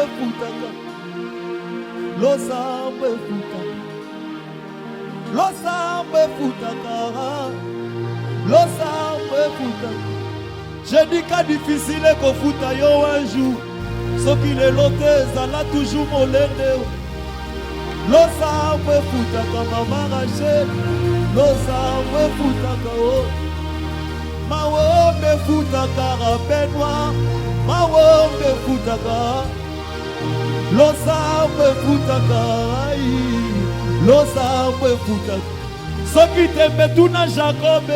efutaka. Losambo efutaka. Losambo efutaka. Losambo efutaka. J'ai dit qu'à difficile qu'on futa yo un jour. Ce qu'il est l'autre, ça l'a toujours molendé. Losambo efutaka mama Rachel. Losambo efutaka oh. Mawombe futaka Benoît. Mawombe futaka. Losambo futaka. Losambo futaka. Ce qui t'aime tout na Jacob.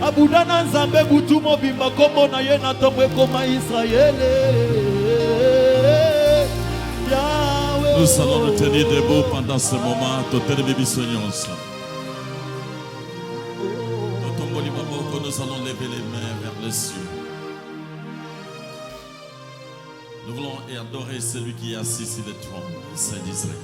Abudana nzambe butu mobimba kombo na ye na tombe koma Israël. Nous allons nous tenir debout pendant ce moment. Nous allons lever les mains vers les cieux. Nous voulons adorer celui qui est assis sur le trône, le Saint d'Israël.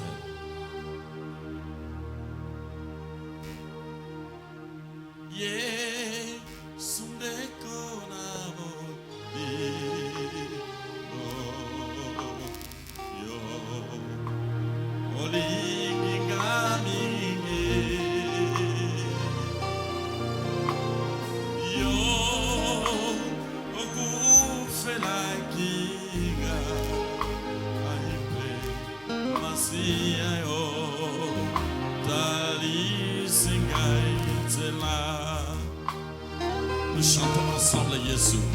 Nous chantons ensemble Jésus.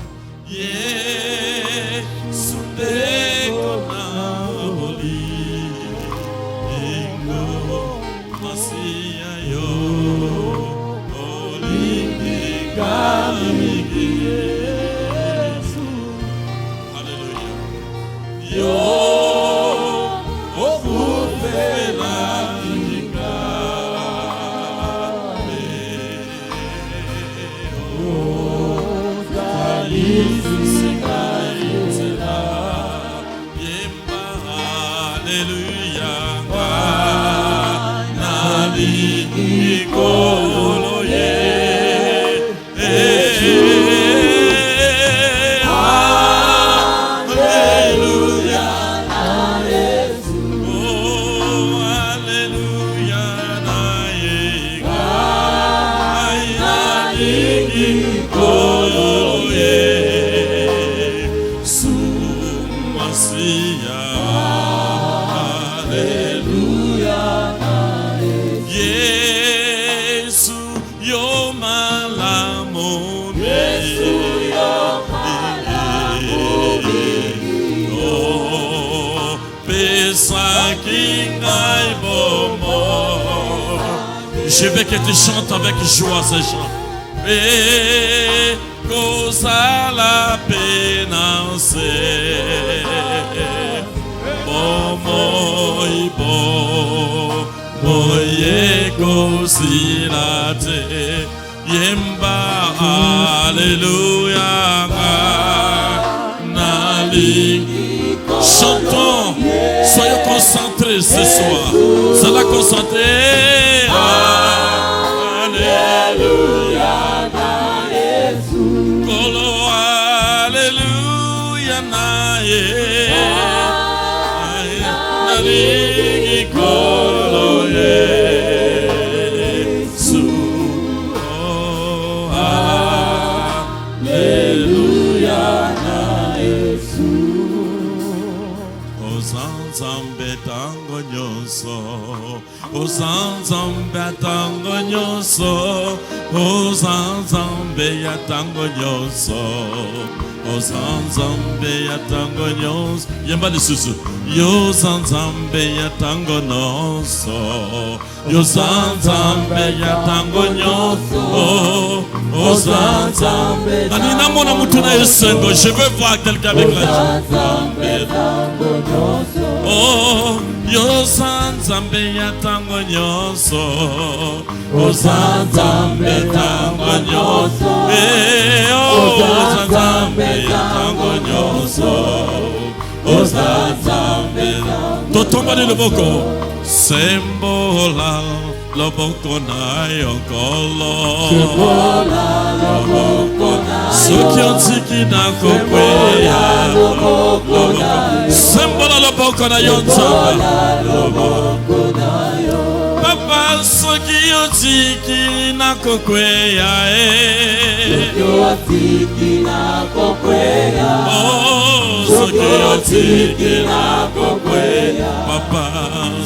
Jésus te konaboli, ingo masia yo, olingi kamigi Yesu. Alléluia. Yo okufela kinga. Je veux que tu chantes avec joie ce chant. Et cause à la pénance. Bon, moi, bon, moi, così la te. Yemba, alléluia, nali. Chantons, soyons concentrés ce soir. Soyons concentrés. Alléluia, na Yesu. Kolo, alléluia, na Yesu. Kolo, Yesu. Oh, alléluia, na Yesu. Ozanzambe tango nyonso, ozanzambe tango nyonso, ozanzambe ya tango nyonso, ozanzambe ya tango nyonso. Yemba lisusu. Yozanzambe ya tango nyonso, yozanzambe ya tango nyonso, ozanzambe. Anina mona mutuna yesengo. Je veux voir quelqu'un avec la joie. Oh, yozanzambe ya tango nyonso, ozanzambe tango nyonso, ozanzambe ya tango nyonso, ozanzambe. Totomba ni loboko, sembola loboko na yokolo, sembola loboko na yokolo, soki ontiki na kokweya loboko na yokolo. loboko na yo Papa soki yo tiki na kokweya Oh soki yo tiki na kokweya Papa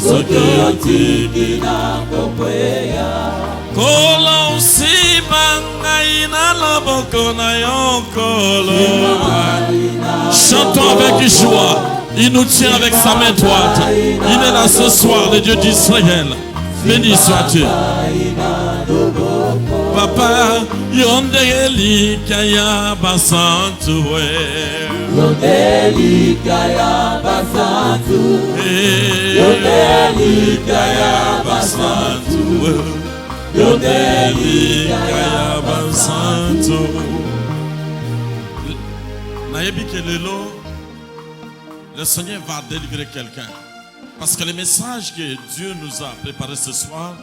soki yo tiki na kokweya Kola usiba ngai na loboko na yo kolo Chantons avec joie. Il nous tient avec sa main droite. Il est là ce soir, le Dieu d'Israël. Béni sois-tu. Papa, yondeli kaya basantuwe. Yondeli kaya basantuwe. Yondeli kaya basantuwe. Yondeli kaya basantuwe. Le Seigneur va délivrer quelqu'un. Parce que le message que Dieu nous a préparé ce soir,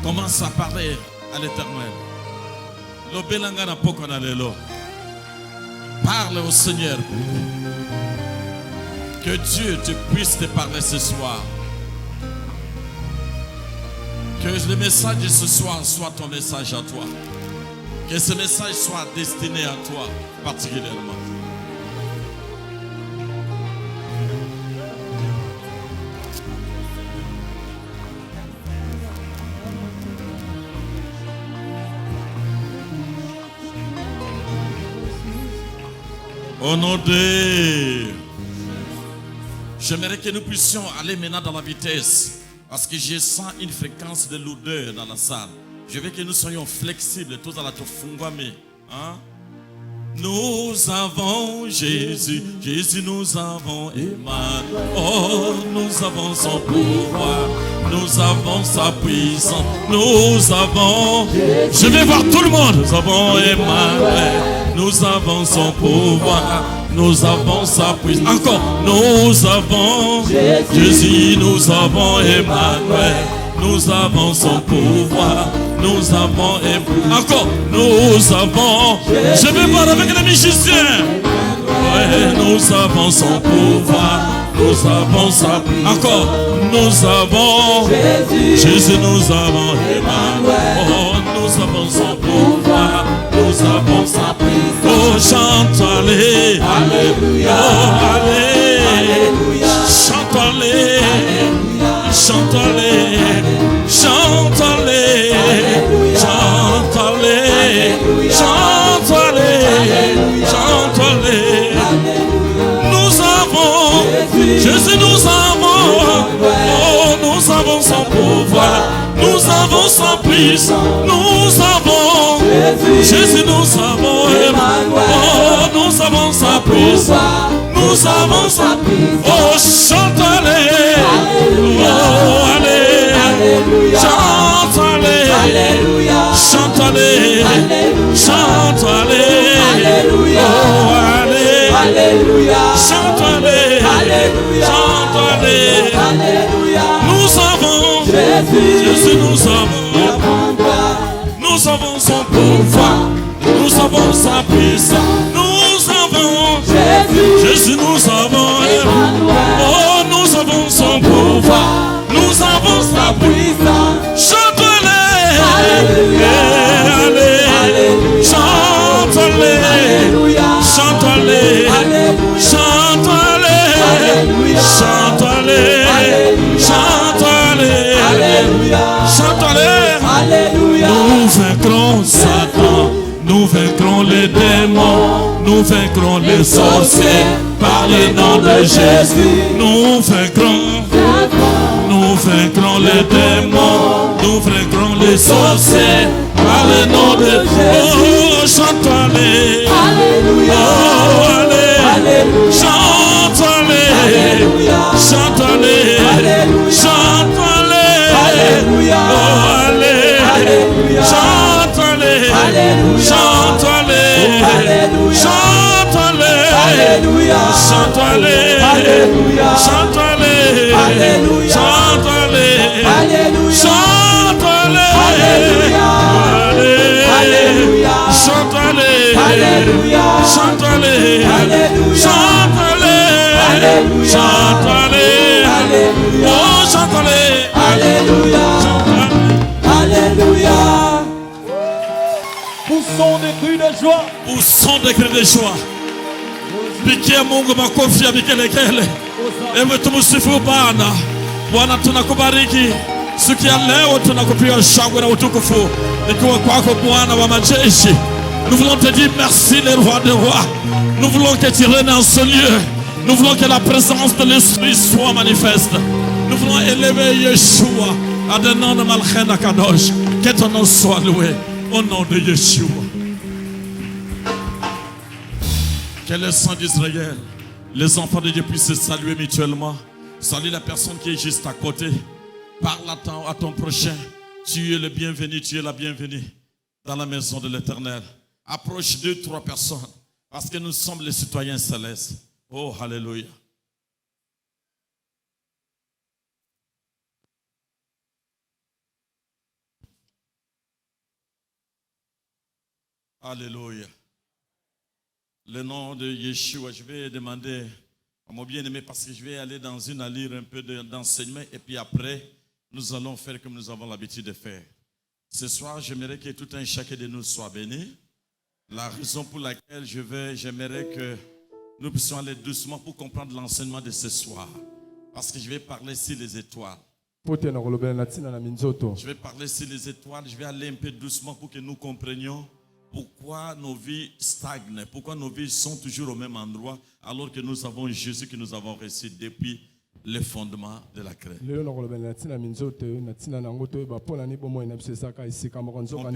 commence à parler à l'Éternel. Parle au Seigneur. Que Dieu te puisse te parler ce soir. Que le message de ce soir soit ton message à toi. Que ce message soit destiné à toi particulièrement. Au nom de... J'aimerais que nous puissions aller maintenant dans la vitesse. Parce que je sens une fréquence de lourdeur dans la salle. Je veux que nous soyons flexibles. Tous à la tofungwame. Nous avons Jésus. Jésus, nous avons Emmanuel. Oh, nous avons son pouvoir. Nous avons sa puissance. Nous avons... Je vais voir tout le monde. Nous avons Emmanuel. Nous avons son pouvoir, nous avons sa puissance. Encore, nous avons Jésus, nous avons Emmanuel, nous avons son pouvoir, nous avons encore, nous avons. Je vais voir avec les musiciens. Ouais, nous avons son pouvoir, nous avons sa puissance. Encore, nous avons Jésus, nous avons Emmanuel. Oh, nous avons son pouvoir. Nous avons sa puissance. Oh, chante-les. Alléluia. Oh, allez. Alléluia. Chante-les. Chante-les. Chante-les. Chante-les. Chante-les. Chante-les. Nous avons Jésus, nous avons. Oh, nous avons son pouvoir. Nous avons sa puissance. Nous avons Jésus, nous avons Emmanuel. Oh, nous avons sa puissance. Nous avons sa puissance. Oh, chante-les. Oh, allez. Chante-les. Chante-les. Chante-les. Oh, allez. Chante-les. Chante-les. Nous avons Jésus, nous avons. Nous avons son pouvoir, nous avons sa puissance, nous avons Jésus, nous avons Emmanuel. Oh, nous avons son pouvoir, nous avons sa puissance. Chante-les, allez, chante-les, chante-les, chante-les, chante-les, chante-les, chante-les. Nous vaincrons Satan, nous vaincrons les démons, nous vaincrons les sorciers par le nom de Jésus. Nous vaincrons les démons. les sorciers, par le nom de Jésus. Oh, chante-les. Alléluia. Oh, allez. Alléluia. Chante-les. Alléluia. Chante-les. Alléluia. Chante-les. Alléluia. Oh, allez. Alléluia. Chante-les. Alléluia. Chante-les. Alléluia. Chante-les. Alléluia. Chante-les. Alléluia. Chante-les. Alléluia. Chante-les. Alléluia. Chante-les. Alléluia. Alléluia. Chante-les. Alléluia. Chante-les. Alléluia. Chante-les. Alléluia. Chante-les. Alléluia. Oh, chante-les. Alléluia. Alléluia. Poussons des cris de joie. Poussons des cris de joie. Bikia Mungu makofi ya vigelegele. Ewe tumsifu Bwana. Bwana tunakubariki. Siku ya leo tunakupigia shangwe na utukufu. Ikiwa kwako Bwana wa majeshi. Nous voulons te dire merci les rois des rois. Nous voulons que tu règnes en ce lieu. Nous voulons que la présence de l'Esprit soit manifeste. Nous voulons élever Yeshua à le nom de Malchena Kadosh. Que ton nom soit loué au nom de Yeshua. Que le sang d'Israël, les enfants de Dieu puissent se saluer mutuellement. Salue la personne qui est juste à côté. Parle à ton prochain. Tu es le bienvenu, tu es la bienvenue dans la maison de l'Éternel. Approche 2-3 personnes parce que nous sommes les citoyens célestes. Oh, alléluia. Alléluia. Le nom de Yeshua, je vais demander à mon bien-aimé parce que je vais aller dans une allure un peu d'enseignement et puis après, nous allons faire comme nous avons l'habitude de faire. Ce soir, j'aimerais que tout un chacun de nous soit béni. La raison pour laquelle j'aimerais que nous puissions aller doucement pour comprendre l'enseignement de ce soir. Parce que je vais parler sur les étoiles. Je vais parler sur les étoiles, je vais aller un peu doucement pour que nous comprenions pourquoi nos vies stagnent, pourquoi nos vies sont toujours au même endroit alors que nous avons Jésus que nous avons reçu depuis le fondement de la crête. On peut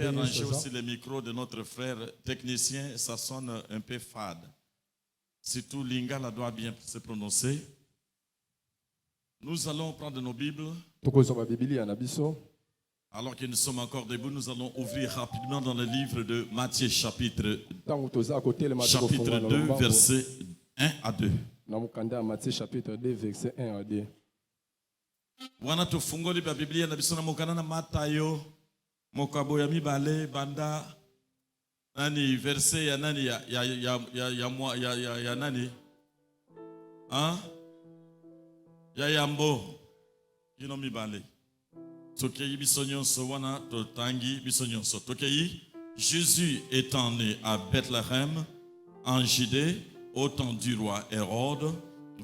arranger aussi le micro de notre frère technicien, ça sonne un peu fade. Surtout Lingala doit bien se prononcer. Nous allons prendre nos Bibles. Alors que nous sommes encore debout, nous allons ouvrir rapidement dans le livre de Matthieu chapitre 2, versets 1 à 2. Matthieu chapitre 2, verset 1 à 2. Wana tufungoli ba Biblia na bisona mukana na Matayo mokabo ya mibale banda nani verset ya nani ya nani hein ya yambo kino mibale tokeyi bisonyonso wana totangi bisonyonso tokeyi. Jésus étant né à Bethléem en Judée au temps du roi Hérode,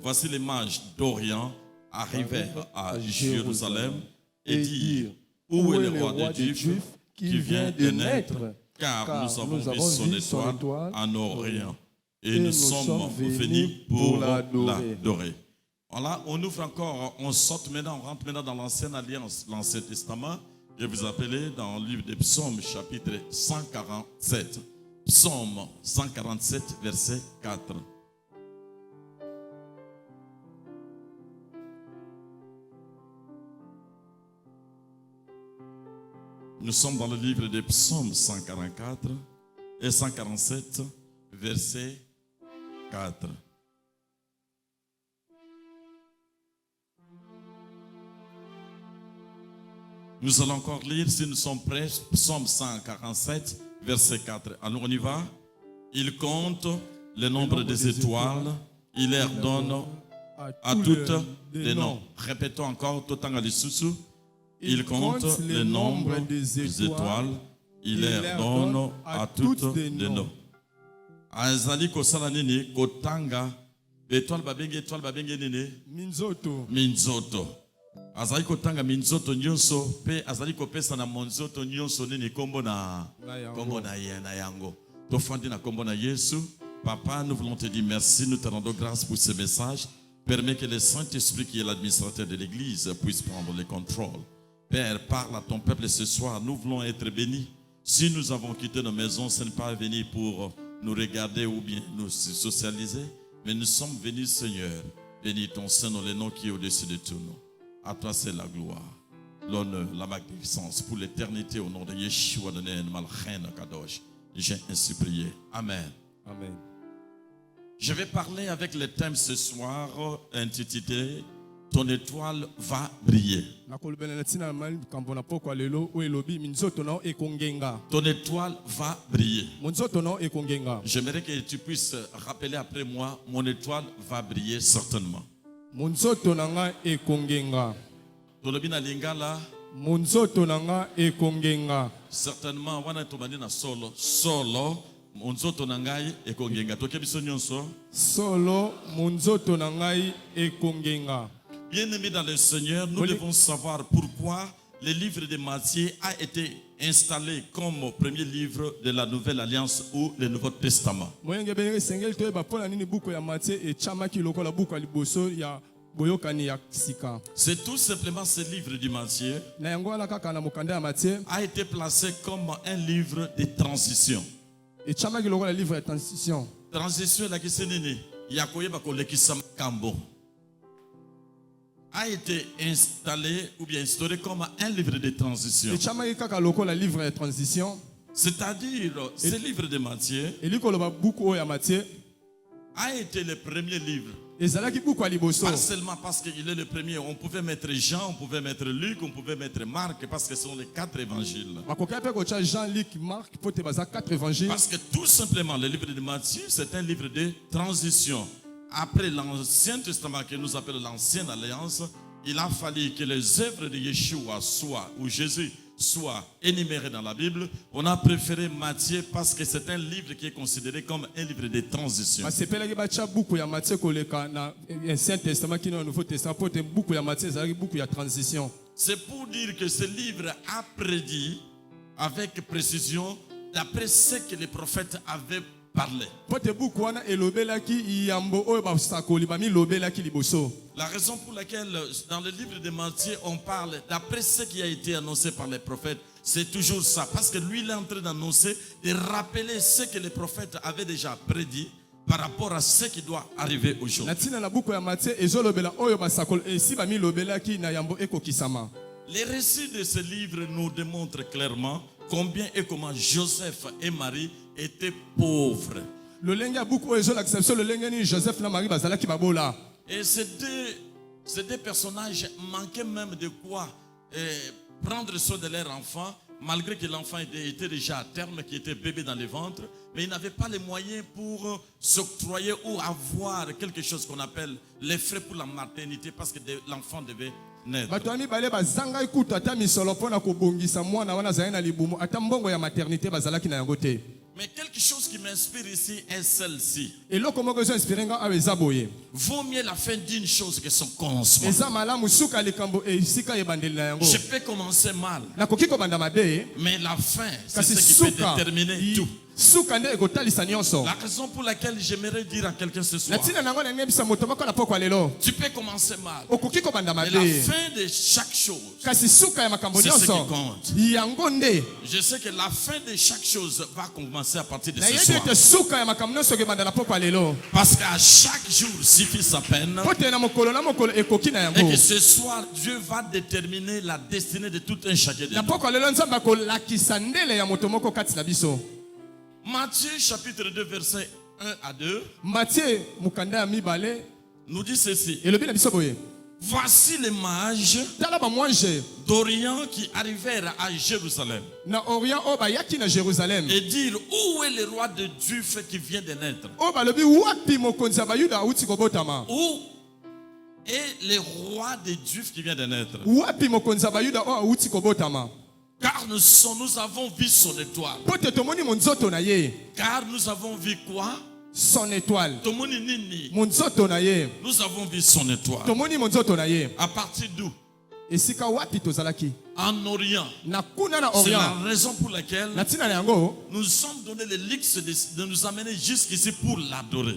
voici les mages d'Orient arrivèrent à Jérusalem et dirent: où est le roi des Juifs qui vient de naître? Car nous avons vu son étoile en Orient et nous sommes venus pour l'adorer. Voilà, on ouvre encore, on saute maintenant, on rentre maintenant dans l'ancienne alliance, l'Ancien Testament. Je vais vous appeler dans le livre des Psaumes, chapitre 147. Psaume 147, verset 4. Nous sommes dans le livre des Psaumes 144 et 147, verset 4. Nous allons encore lire, si nous sommes prêts, Psaume 147, verset 4. Alors on y va. Il compte le nombre des étoiles, il leur donne à toutes des noms. Répétons encore, il compte le nombre des étoiles, il leur donne à toutes des noms. Azali kosala nini kotanga étoile babenge nini minzoto. Azali kotanga minzoto nyonso pe azali kopesa na monzoto nyonso nini kombo na yango. Tofandi na kombo na Yesu. Papa, nous voulons te dire merci, nous te rendons grâce pour ce message. Permets que le Saint-Esprit qui est l'administrateur de l'Église puisse prendre le contrôle. Père, parle à ton peuple ce soir. Nous voulons être bénis. Si nous avons quitté nos maisons, ce n'est pas venir pour nous regarder ou bien nous socialiser, mais nous sommes venus, Seigneur. Bénis ton Saint-Nom, le nom qui est au-dessus de tout nom. À toi, c'est la gloire, l'honneur, la magnificence pour l'éternité au nom de Yeshua de Malchen Kadosh. J'ai ainsi prié. Amen. Amen. Je vais parler avec le thème ce soir intitulé Ton étoile va briller. Ton étoile va briller. J'aimerais que tu puisses rappeler après moi, mon étoile va briller certainement. Tolobina lingala. Certainement, wana tomani na solo. Solo, monzoto nangai ekongenga. Tokebiso nyonso. Solo, monzoto nangai ekongenga. Bien-aimés dans le Seigneur, nous devons savoir pourquoi le livre de Matthieu a été installé comme premier livre de la Nouvelle Alliance ou le Nouveau Testament. C'est tout simplement ce livre de Matthieu a été placé comme un livre de transition. Transition la kisenini yakoyeba kolekisa makambo a été installé ou bien instauré comme un livre de transition. C'est-à-dire, ce livre de Matthieu a été le premier livre. Pas seulement parce qu'il est le premier. On pouvait mettre Jean, on pouvait mettre Luc, on pouvait mettre Marc, parce que ce sont les 4 évangiles. Parce que tout simplement, le livre de Matthieu, c'est un livre de transition. Après l'Ancien Testament que nous appelons l'Ancienne Alliance, il a fallu que les œuvres de Yeshua soient, ou Jésus soit énuméré dans la Bible. On a préféré Matthieu parce que c'est un livre qui est considéré comme un livre de transition. C'est pour dire que ce livre a prédit avec précision d'après ce que les prophètes avaient parlé. La raison pour laquelle dans le livre de Matthieu on parle d'après ce qui a été annoncé par les prophètes, c'est toujours ça. Parce que lui il est en train d'annoncer, de rappeler ce que les prophètes avaient déjà prédit par rapport à ce qui doit arriver aujourd'hui. Les récits de ce livre nous démontrent clairement combien et comment Joseph et Marie étaient pauvres. Et ces deux personnages manquaient même de quoi prendre soin de leur enfant, malgré que l'enfant était déjà à terme, qui était bébé dans le ventre, mais ils n'avaient pas les moyens pour s'octroyer ou avoir quelque chose qu'on appelle les frais pour la maternité, parce que l'enfant devait naître. Mais quelque chose qui m'inspire ici est celle-ci. Vaut mieux la fin d'une chose que son commencement. Je peux commencer mal, mais la fin, c'est ce qui peut déterminer tout. La raison pour laquelle j'aimerais dire à quelqu'un ce soir, tu peux commencer mal, mais la fin de chaque chose, c'est ce qui compte. Je sais que la fin de chaque chose va commencer à partir de ce soir. Parce qu'à chaque jour suffit sa peine. Et que ce soir, Dieu va déterminer la destinée de tout un chacun de nous. Matthieu chapitre 2 verset 1 à 2 nous dit ceci. Voici les mages d'Orient qui arrivèrent à Jérusalem et dirent, où est le roi de Dieu qui vient de naître? Où est le roi de Dieu qui vient de naître? Car nous avons vu son étoile. Car nous avons vu quoi? Son étoile. Nous avons vu son étoile. À partir d'où? En Orient. C'est la raison pour laquelle nous sommes donné le luxe de nous amener jusqu'ici pour l'adorer.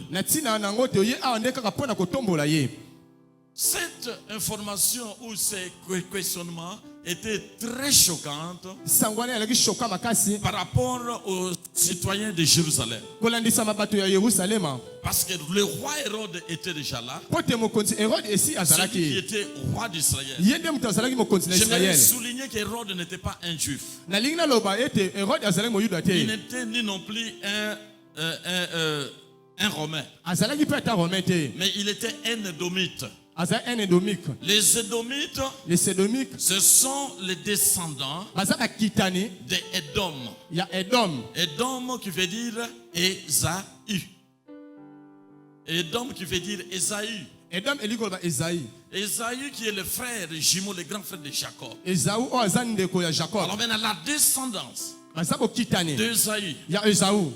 Cette information ou ces questionnements était très choquante sango wana elaki choka makasi par rapport aux citoyens de Jérusalem. kolandisa bato ya Yerusalema Parce que le roi Hérode était déjà là. po te mokonzi Hérode esi Celui qui azalaki était roi d'Israël. ye nde moto azalaki mokonzi na J'aimerais Israël souligner qu'Hérode n'était pas un juif. nalingi naloba ete Hérode azalaki moyuda Il te n'était ni non plus un romain. azalaki mpe ata romain te Mais il était un édomite. azalaki un édomique Les édomites, les sédomiques ce sont les descendants baza bakitani des Édom. ya Edom Édom qui veut dire Ésaü. Édom qui veut dire Ésaü. Edom elingi koloba Esaïe Ésaü qui est le frère jumeau, le grand frère de Jacob. Esaü oyo aza ndeko ya Jacob Alors maintenant, la descendance baza bokitani d'Ésaü, ya Esaü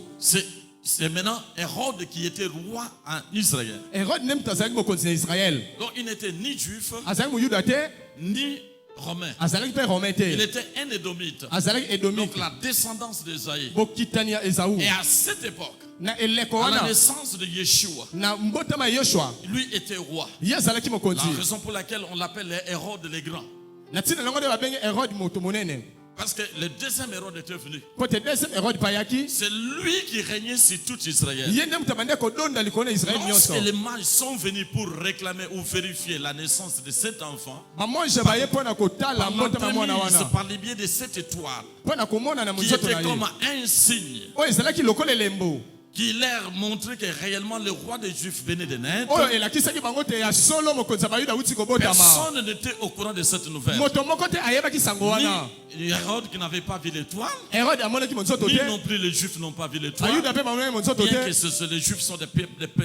c'est maintenant Hérode qui était roi en Israël. Hérode nde moto azalaki mokonzi na Israël Donc il n'était ni juif, azalaki moyuda te ni romain. azalaki mpe romain Il te était un édomite. azalaki édomique Donc la descendance d'Ésaü. bokitani ya Esaü Et à cette époque, na eleko à la wana naissance de Yeshua, na mbotama ya Yoshua lui était roi. ye azalaki La mokonzi raison pour laquelle on l'appelle les Hérode les grands. na ntina nango nde babengi Hérode moto monene Parce que le deuxième Hérode était venu. po te deuxième Hérode payaki C'est lui qui régnait sur tout Israël. ye nde moto abandi kodonda likolo na Israël nyonso Lorsque les mages sont venus pour réclamer ou vérifier la naissance de cet enfant, bamonje baye mpo na kotala par mbotama mwana l'entremise, wana par le biais de cette étoile, mpo na komona na qui monzoto était na comme ye un signe, oyo ezalaki lokola elembo qui leur montrait que réellement le roi des Juifs venait de naître. oyo elakisaki bango te ya solo mokonzi ya bayuda awuti kobotama Personne n'était au courant de cette nouvelle. moto moko te ayebaki sango wana Ni Hérode qui n'avait pas vu l'étoile, Hérode amonaki monzoto ni te non plus les Juifs n'ont pas vu l'étoile. bayuda mpe bamonaki monzoto Bien que te les Juifs sont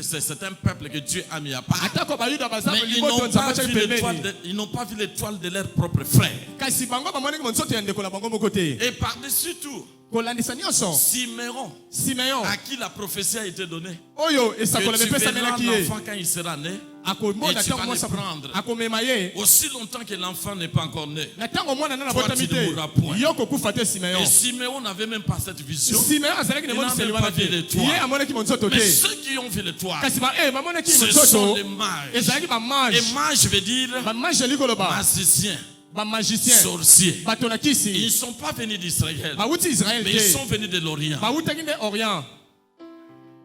c'est un peuple que Dieu a mis à part. atako bayuda baza Mais liboto nzambe atiaki pembeni ils n'ont pas vu l'étoile de leur propre frère. kasi bango bamonaki monzoto ya ndeko na bango moko te Et par-dessus tout, kolandisa nyonso Siméon, Simeon à qui la prophétie a été donnée, oyo que esakolami tu verras epesamelaki ye l'enfant quand il sera né, akomona et tu vas ntango le mwasi prendre. akomema ye Aussi longtemps que l'enfant n'est pas encore né. na ntango mwana nana Toi, botami tu ne mourras te point. yo kokufa te Simeon Et Siméon n'avait même pas cette vision. Simeon azalaki na Il n'a moniseli même wana pas vu te l'étoile. ye amonaki monzoto Mais te ceux qui ont vu l'étoile, kasi bamonaki ce sont monzoto les mages. ezalaki Et bamage mage veut dire bamage eli koloba magicien, bamagicien sorcier. bato na Ils kisi ne sont pas venus d'Israël, bawuti Israel mais ils te sont venus de l'Orient. bawutaki nde Orient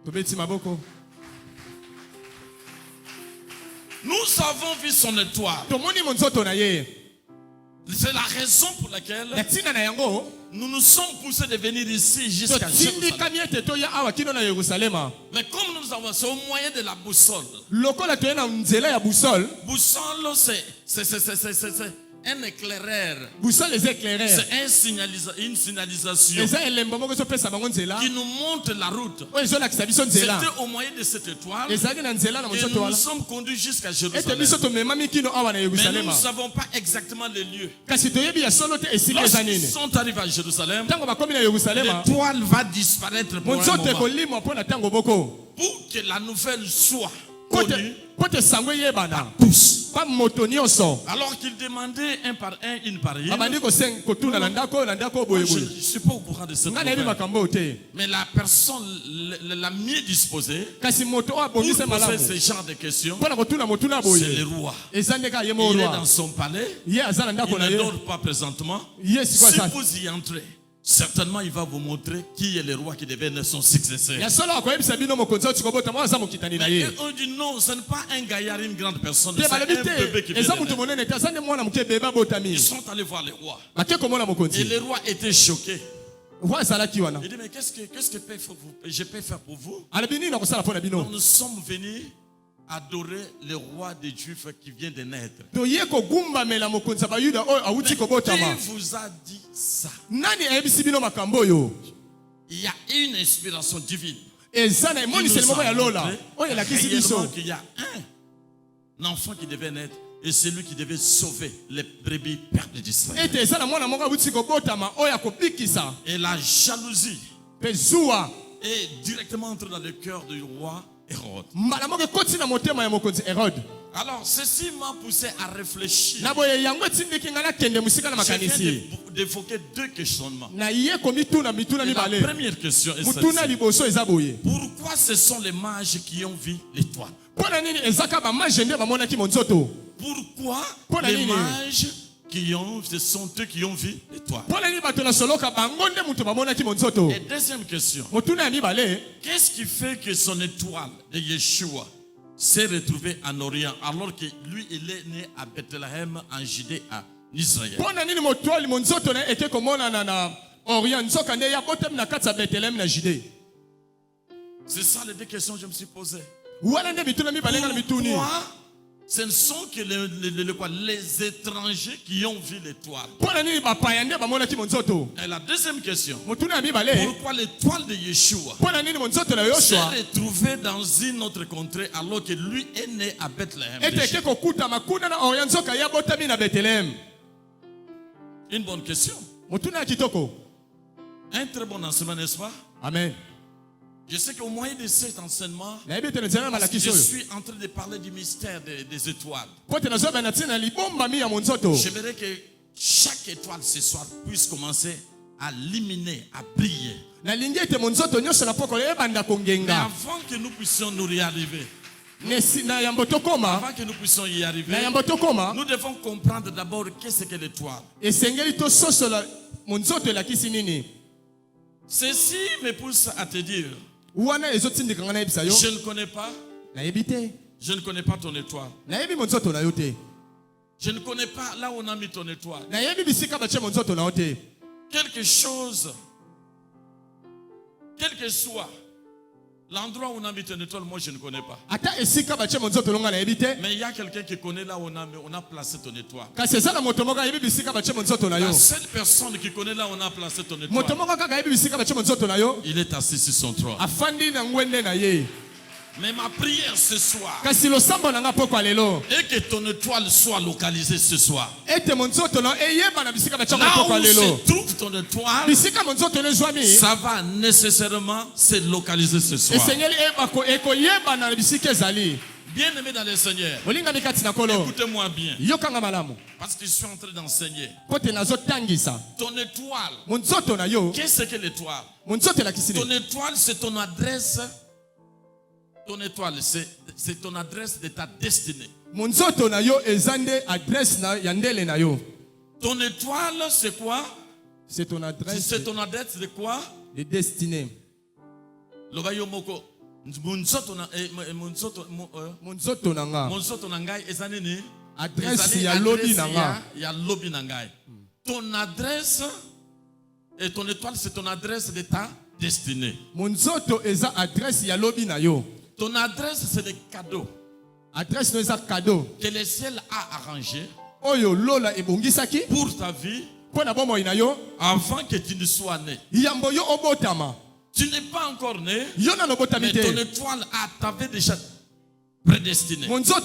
tobeti maboko Nous avons vu son étoile. tomoni monzoto na ye C'est la raison pour laquelle na ntina na yango nous nous sommes poussés de venir ici jusqu'à Jérusalem. totindikami ete toya awa kino na Yerusalema Mais comme nous avons, c'est au moyen de la boussole. lokola toye na nzela ya busol Boussole, c'est un éclaireur. busol eza éclaireur C'est une signalisation eza elembo moko ezopesa bango nzela qui nous montre la route. oyo ezolakisa biso nzela C'était au moyen de cette étoile ezalaki na nzela na que monzoto nous wana sommes conduits jusqu'à ete Jérusalem. biso tomemami kino awa na Mais nous ne Yerusalema savons pas exactement les lieux. kasi toyebi ya solo te esika eza Lorsqu'ils nini sont arrivés à Jérusalem, ntango bakomi na Yerusalema l'étoile va disparaître pour un monzoto moment. ekolimwa mpo na ntango moko Pour que la nouvelle soit po connue, te sango eyebana tous. pa moto nyonso Alors qu'ils demandaient un par un, une par une, babandi kotuna na ndako oyo moi, je boyeboye ne suis pas au courant de cette nga nayebi nouvelle. makambo oyo te Mais la personne la mieux disposée kasi moto oyo pour abongisa poser malamu ce genre de questions, mpo na kotuna motuna c'est boye le roi. eza nde kaka ye mo Il est roi dans son palais, ye aza na il ndako na ne ye dort pas présentement. ye sikoyo Si asa vous y entrez, certainement il va vous montrer qui est le roi qui devait être son successeur. ya solo akoyebisa bino mokonzi oti kobota mwana aza mokitani na Mais ye eux ont dit non, ce n'est pas un gaillard, une grande personne, te c'est un balobi bébé qui te vient eza de moto naître. monene te aza nde mwana moke bebe abotami Ils sont allés voir le roi. bake komona Et mokonzi le roi était choqué. roi azalaki wana Il dit, mais qu'est-ce que je peux faire pour vous? alobi nini nakosala mpo na bino Nous sommes venus adorer le roi des Juifs qui vient de naître. toye kogumbamela mokonzi ya bayuda oyo awuti kobotama Qui vous a dit ça? nani ayebisi bino makambo oyo Il y a une inspiration divine. eza na qui emoniseli nous moko a ya lola montré oyo elakisi biso réellement qu'il y a un enfant qui devait naître et celui qui devait sauver les brebis perdues d'Israël. ete eza na mwana moko awuti kobotama oyo akobikisa Et la jalousie mpe zuwa est directement entrée dans le cœur du roi Hérode. mbala moko ekoti na motema ya mokonzi Hérode Alors, ceci m'a poussé à réfléchir. na boye yango etindiki ngai nakende mosika na Je viens makanisi d'évoquer deux questionnements. na ye komituna mituna Et la mibale première question est mutuna celle-ci. liboso eza boye Pourquoi ce sont les mages qui ont vu l'étoile? mpo na nini ezaka bamage nde bamonaki monzoto Pourquoi Pour la les ligne. mages ce sont eux qui ont vu l'étoile. Et deuxième question. Qu'est-ce qui fait que son étoile de Yeshua s'est retrouvée en Orient alors que lui, il est né à Bethléem en Judée, en Israël? C'est ça les deux questions que je me suis posées. Pourquoi ce ne sont que les étrangers qui ont vu l'étoile? Et la deuxième question, pourquoi l'étoile de Yeshua s'est retrouvée dans une autre contrée alors que lui est né à Bethléem? Une bonne question. Un très bon enseignement, n'est-ce pas? Amen. Je sais qu'au moyen de cet enseignement, je suis en train de parler du mystère des étoiles. J'aimerais que chaque étoile ce soir puisse commencer à illuminer, à briller. Mais avant que nous puissions nous y arriver, nous devons comprendre d'abord qu'est-ce que l'étoile. Ceci me pousse à te dire, je ne connais pas. Je ne connais pas ton étoile. Je ne connais pas là où on a mis ton étoile. Quelque chose, quel que soit l'endroit où on a mis ton étoile, moi je ne connais pas. Mais il y a quelqu'un qui connaît là où on a placé ton étoile. La seule personne qui connaît là où on a placé ton étoile, il est assis sur son trône. Mais ma prière ce soir est que ton étoile soit localisée ce soir. Là où se trouve ton étoile, ça va nécessairement se localiser ce soir. Bien-aimé dans le Seigneur, écoutez-moi bien, parce que je suis en train d'enseigner. Ton étoile, qu'est-ce que l'étoile? Ton étoile, c'est ton adresse. Ton étoile, c'est ton adresse de ta destinée. Ton étoile, c'est quoi? C'est ton adresse. C'est ton adresse de quoi? De destinée. Adresse ya lobi nanga. Ton adresse et ton étoile, c'est ton adresse de ta destinée. Ton adresse, c'est des cadeaux que le ciel a arrangé pour ta vie avant que tu ne sois né. Tu n'es pas encore né, mais ton étoile t'avait déjà prédestiné. Ton étoile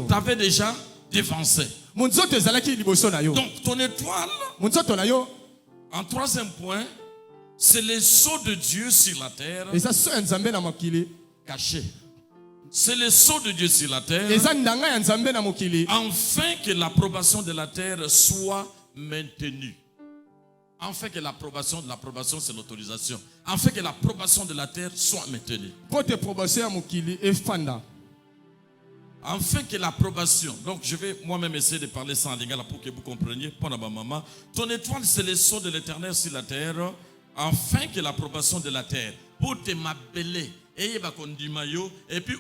t'avait déjà dévancé. Donc ton étoile, en troisième point, c'est le sceau de Dieu sur la terre caché. C'est le sceau de Dieu sur la terre afin que l'approbation de la terre soit maintenue. Afin que l'approbation c'est l'autorisation. Afin que l'approbation de la terre soit maintenue. Afin que l'approbation, donc je vais moi-même essayer de parler ça en lingala pour que vous compreniez. Ton étoile, c'est le sceau de l'Éternel sur la terre, afin que l'approbation de la terre, pour te m'appeler, et puis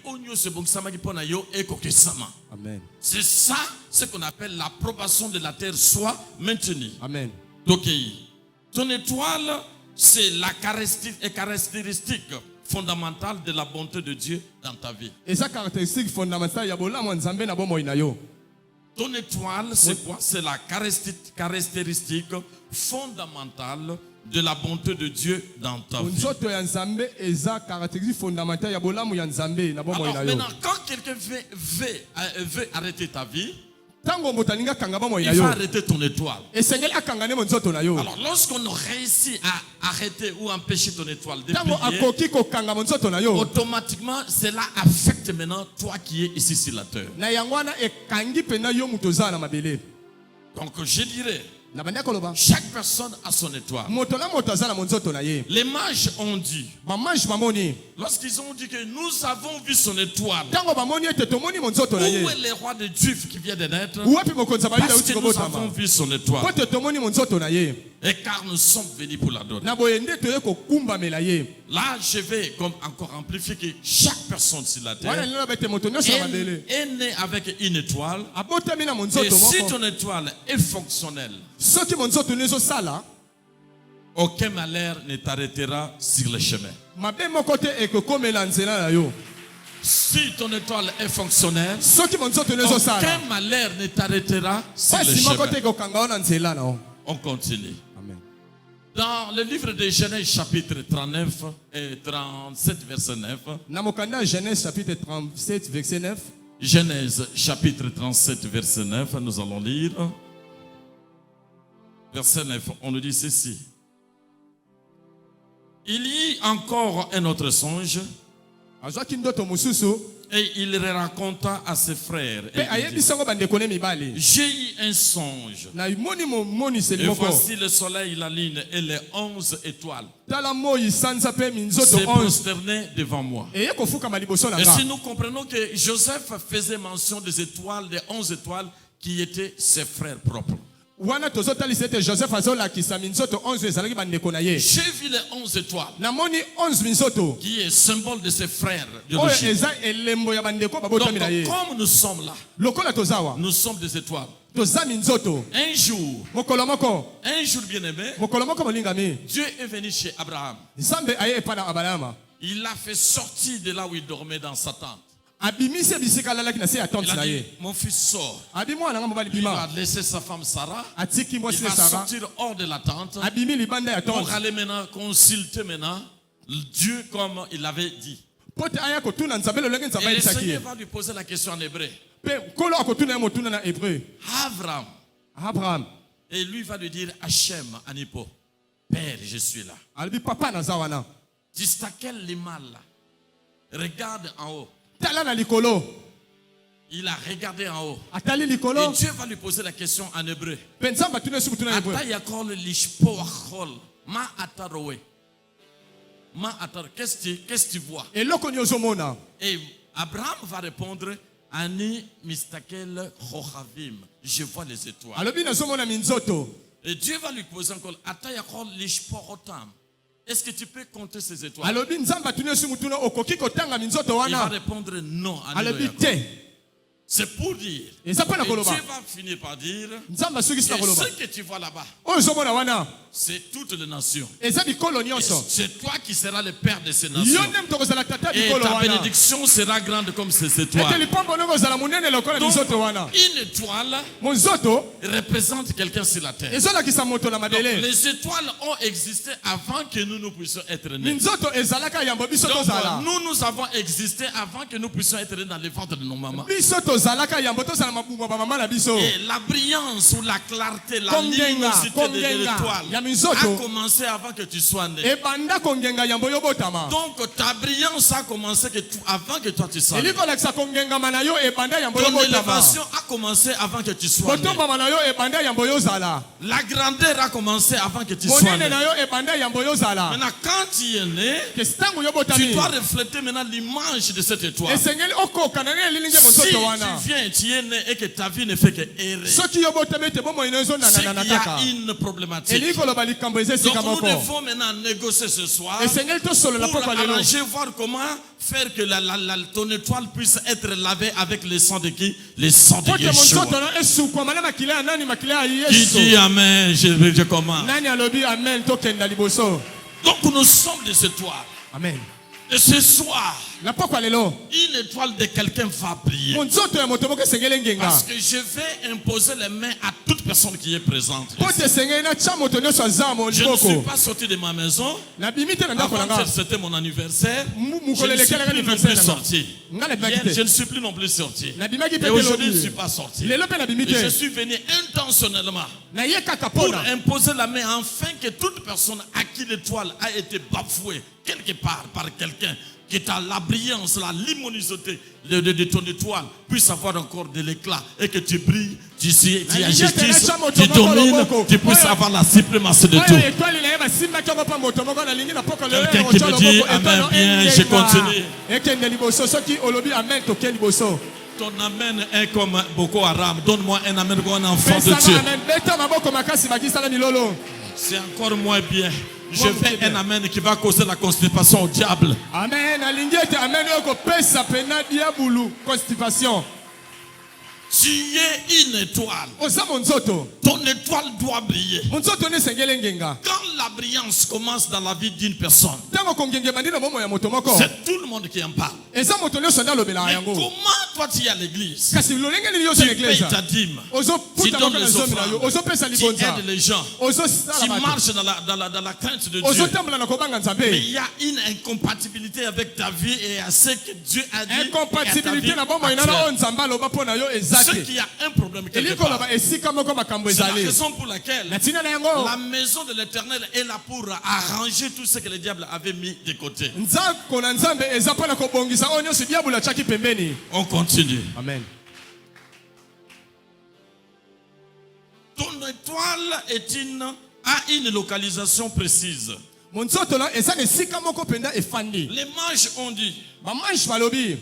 Amen. c'est ça ce qu'on appelle l'approbation de la terre soit maintenue. Amen. Donc, ton étoile, c'est la caractéristique fondamentale de la bonté de Dieu dans ta vie. Ton étoile, c'est quoi? C'est la caractéristique fondamentale de la bonté de Dieu dans ta vie. Alors maintenant, quand quelqu'un veut arrêter ta vie, il va arrêter ton étoile. Alors lorsqu'on réussit à arrêter ou empêcher ton étoile de briller, automatiquement cela affecte maintenant toi qui es ici sur la terre. Donc je dirais, Chaque personne a son étoile. Les mages ont dit, lorsqu'ils ont dit que nous avons vu son étoile, où est le roi des Juifs qui vient de naître? Parce que nous avons vu son étoile. Et car nous sommes venus pour l'adorer. Là, je vais comme encore amplifier que chaque personne sur la terre est née avec une étoile. Et si ton étoile est fonctionnelle, aucun malheur ne t'arrêtera sur le chemin. Si ton étoile est fonctionnelle, aucun malheur ne t'arrêtera sur le chemin. On continue. Dans le livre de Genèse chapitre 39 et 37 verset 9. Genèse chapitre 37 verset 9. Genèse chapitre 37 verset 9, nous allons lire. Verset 9, on nous dit ceci. Il y eut encore un autre songe. Et il le raconta à ses frères. J'ai eu un songe. Et voici le soleil, la lune et les 11 étoiles se prosternaient devant moi. Et si nous comprenons que Joseph faisait mention des étoiles, des 11 étoiles qui étaient ses frères propres. J'ai vu les 11 étoiles qui est symbole de ses frères d'origine. Donc comme nous sommes là, nous sommes des étoiles. Un jour bien aimé, Dieu est venu chez Abraham. Il l'a fait sortir de là où il dormait dans sa tente. Il a dit, mon fils sort. Il va laisser sa femme Sarah. Il va sortir hors de la tente pour aller maintenant consulter maintenant Dieu comme il l'avait dit. Et le Seigneur va lui poser la question en hébreu. Abraham. Et lui va lui dire Hachem Anipo. Père, je suis là. Distaquel les mal. Regarde en haut. Il a regardé en haut. Et Dieu va lui poser la question en hébreu. Qu'est-ce que tu vois? Et Abraham va répondre Ani mistakel chochavim. Je vois les étoiles. Et Dieu va lui poser encore est-ce que tu peux compter ces étoiles? Il va répondre non. C'est pour dire. Et Dieu va finir par dire ce que tu vois là-bas, c'est toutes les nations. C'est toi qui seras le père de ces nations. Et ta bénédiction sera grande comme ces étoiles. Donc, une étoile représente quelqu'un sur la terre. Donc, les étoiles ont existé avant que nous puissions être nés. Donc, nous avons existé avant que nous puissions être nés dans les ventres de nos mamans. Et la brillance ou la clarté, la luminosité de l'étoile a commencé avant que tu sois né. Donc ta brillance a commencé avant que toi tu sois né. Ton élévation a commencé avant que tu sois né. La grandeur a commencé avant que tu sois né. Maintenant quand tu es né, tu dois refléter maintenant l'image de cette étoile. Si tu viens, tu es né et que ta vie ne fait que errer, c'est qu'il y a une problématique. Donc nous devons maintenant négocier ce soir pour arranger, voir comment faire que ton étoile puisse être lavée avec le sang de qui? Le sang de Yeshua. Qui dit Amen? Je commence. Donc nous sommes des étoiles. Amen. Et ce soir, une étoile de quelqu'un va briller. Parce que je vais imposer les mains à toute personne qui est présente. Je ne suis pas sorti de ma maison. Avant, c'était mon anniversaire. Je ne suis plus non plus sorti. Hier, je ne suis plus non plus sorti. Et aujourd'hui, je ne suis pas sorti. Et je suis venu intentionnellement pour imposer la main afin que toute personne à qui l'étoile a été bafouée quelque part par quelqu'un que la brillance, la luminosité de ton étoile puisse avoir encore de l'éclat et que tu brilles, tu as justice, tu domines, tu puisses avoir la suprématie de tout. Quelqu'un qui me dit Amen, bien, je continue. Ton Amen est comme Boko Haram. Donne-moi un Amen comme un enfant de Dieu. C'est encore moins bien. Je fais un Amen qui va causer la constipation au diable. Amen. Tu es une étoile. Ton étoile doit briller. Quand la brillance commence dans la vie d'une personne, c'est tout le monde qui en parle. Mais comment toi tu es à l'église? Tu payes ta dîme, tu donnes les offrandes, tu aides les gens, tu marches dans la crainte de Dieu. Mais il y a une incompatibilité avec ta vie et à ce que Dieu a dit. Ceux qui a un problème quelque part. C'est la raison pour laquelle la maison de l'Éternel est là pour arranger tout ce que le diable avait mis de côté. On continue. Amen. Ton étoile a une localisation précise. Les mages ont dit,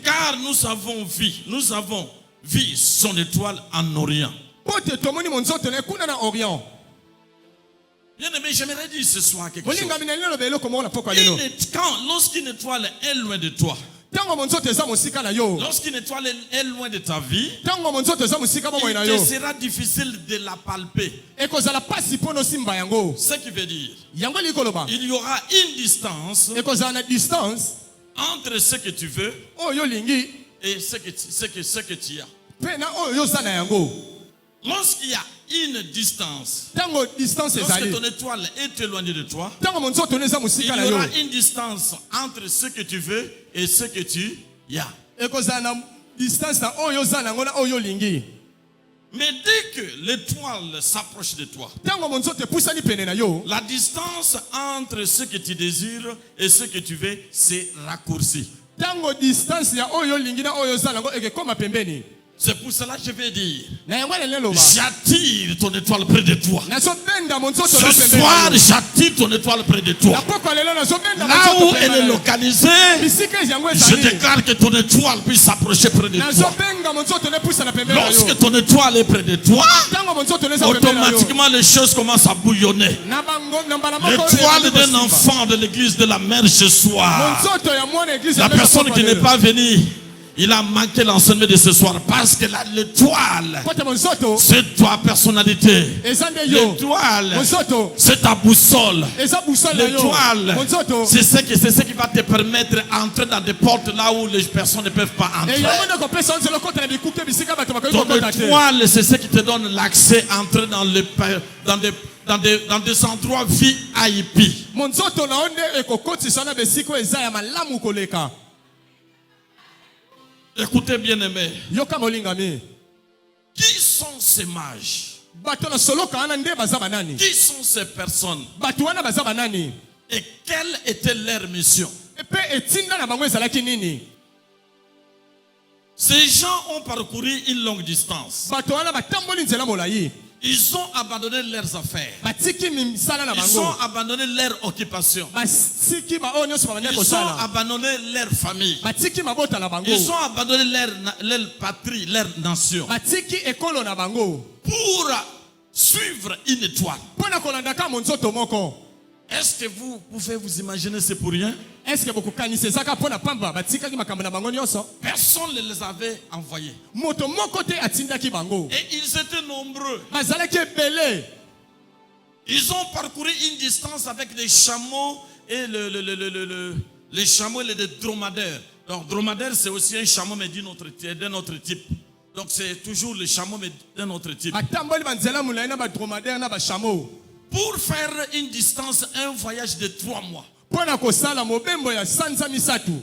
car nous avons vu son étoile en Orient. Bien aimé, j'aimerais dire ce soir quelque chose. Lorsqu'une étoile est loin de toi, lorsqu'une étoile est loin de ta vie, il te sera difficile de la palper. Ce qui veut dire, il y aura une distance entre ce que tu veux et ce que tu as. Lorsqu'il y a une distance, lorsque ton étoile est éloignée de toi, il y aura une distance entre ce que tu veux et ce que tu as. Mais dès que l'étoile s'approche de toi, la distance entre ce que tu désires et ce que tu veux s'est raccourcie. C'est pour cela que je vais dire, j'attire ton étoile près de toi. Ce soir, j'attire ton étoile près de toi. Là où elle est localisée, je déclare que ton étoile puisse s'approcher près de toi. Lorsque ton étoile est près de toi, automatiquement les choses commencent à bouillonner. L'étoile d'un enfant de l'église de la mer ce soir, la personne qui n'est pas venue, il a manqué l'enseignement de ce soir parce que l'étoile, c'est ta personnalité. L'étoile, c'est ta boussole. L'étoile, c'est ce qui va te permettre d'entrer dans des portes là où les personnes ne peuvent pas entrer. Ton étoile, c'est ce qui te donne l'accès à entrer dans des endroits VIP. Écoutez bien aimé. Qui sont ces mages? Qui sont ces personnes? Et quelle était leur mission? Ces gens ont parcouru une longue distance. Ils ont abandonné leurs affaires. Ils ont abandonné leur occupation. Ils ont abandonné leur famille. Ils ont abandonné leur patrie, leur nation. Pour suivre une étoile. Est-ce que vous pouvez vous imaginer c'est pour rien? Personne ne les avait envoyés. Et ils étaient nombreux. Ils ont parcouru une distance avec des chameaux et les chameaux et les dromadaires. Donc dromadaire c'est aussi un chameau mais d'un autre type. Donc c'est toujours le chameau mais d'un autre type. Pour faire une distance, un voyage de 3 mois.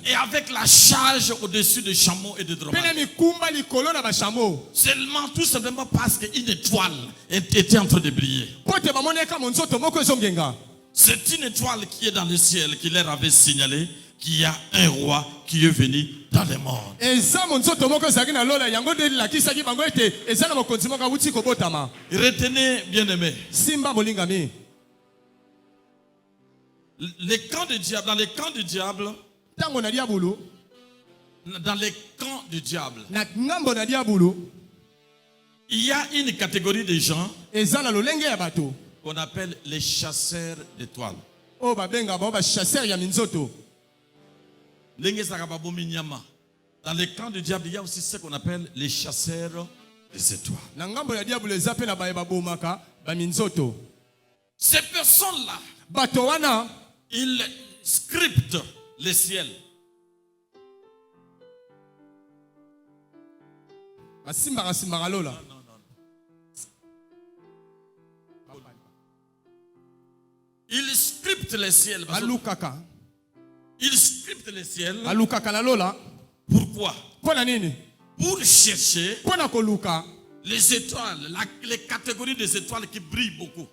Et avec la charge au-dessus des chameaux et des dromadaires. Seulement, tout simplement parce qu'une étoile était en train de briller. C'est une étoile qui est dans le ciel, qui leur avait signalé qu'il y a un roi qui est venu dans le monde. Retenez, bien-aimés, les camps du diable, dans les camps du diable, il y a une catégorie de gens qu'on appelle les chasseurs d'étoiles. Dans les camps du diable, il y a aussi ce qu'on appelle les chasseurs des étoiles. Ces personnes-là, ils scriptent les ciels. Ils scriptent les ciels. Ils scriptent les ciels. Pourquoi? Pour chercher les étoiles, les catégories des étoiles qui brillent beaucoup.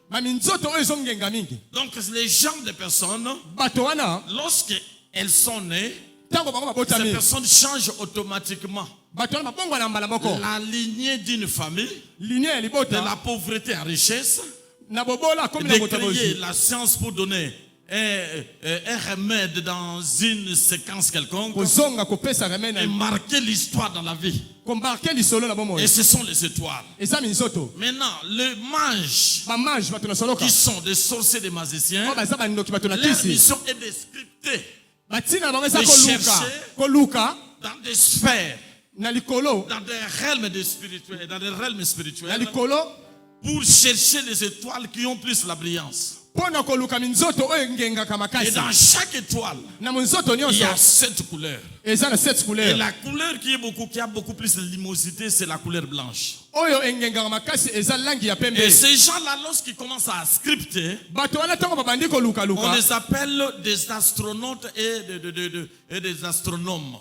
Donc les genres de personnes, lorsqu'elles sont nées, ces personnes changent automatiquement la lignée d'une famille, de la pauvreté à richesse, de créer la science pour donner un remède dans une séquence quelconque et marquer l'histoire dans la vie. Et ce sont les étoiles. Maintenant, les mages qui sont des sorciers, des magiciens, leur mission est de scripter, de chercher dans des sphères, dans des realms spirituels, pour chercher les étoiles qui ont plus la brillance. Et dans chaque étoile, il y a 7 couleurs. Et la couleur qui a beaucoup plus de luminosité, c'est la couleur blanche. Et ces gens-là, lorsqu'ils commencent à scripter, on les appelle des astronautes et des astronomes.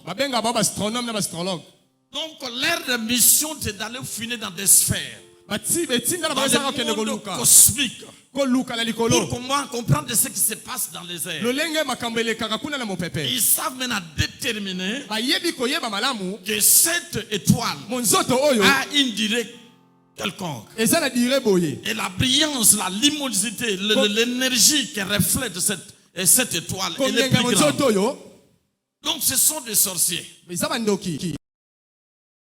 Donc leur mission, c'est d'aller fouiner dans des sphères, dans le monde cosmique, pour comprendre ce qui se passe dans les airs. Ils savent maintenant déterminer que cette étoile a une durée quelconque. Et la brillance, la luminosité, l'énergie qui reflète cette étoile, elle est plus grande. Donc ce sont des sorciers.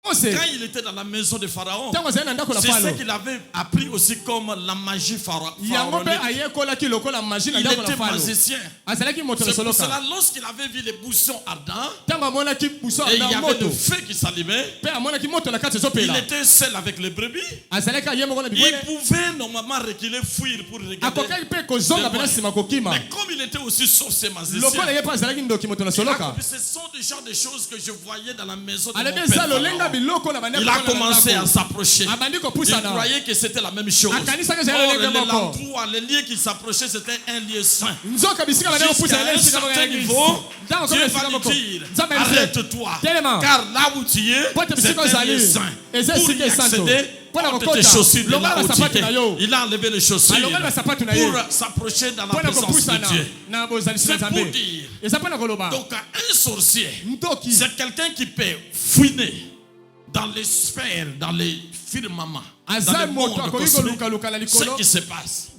Quand il était dans la maison de Pharaon, c'est ce qu'il avait appris aussi comme la magie pharaonique. Il était magicien. C'est pour cela, lorsqu'il avait vu les bouchons ardents, et il y avait le feu qui s'allumait, il était seul avec les brebis. Il pouvait normalement reculer, fuir pour regarder. Mais comme il était aussi sorcier magicien, ce sont des genres de choses que je voyais dans la maison de mon père. Il a commencé à s'approcher. Il croyait que c'était la même chose. Or, le lieu qui s'approchait, c'était un lieu saint. Jusqu'à un certain niveau, Dieu va lui dire, arrête-toi. Car là où tu es, c'est un lieu saint. Pour y accéder, porte tes chaussures de là où tu es. Il a enlevé les chaussures pour s'approcher dans la présence de Dieu. C'est pour dire. Donc un sorcier, c'est quelqu'un qui peut fouiner dans les sphères, dans les firmaments, dans le monde cosmique, ce qui se passe.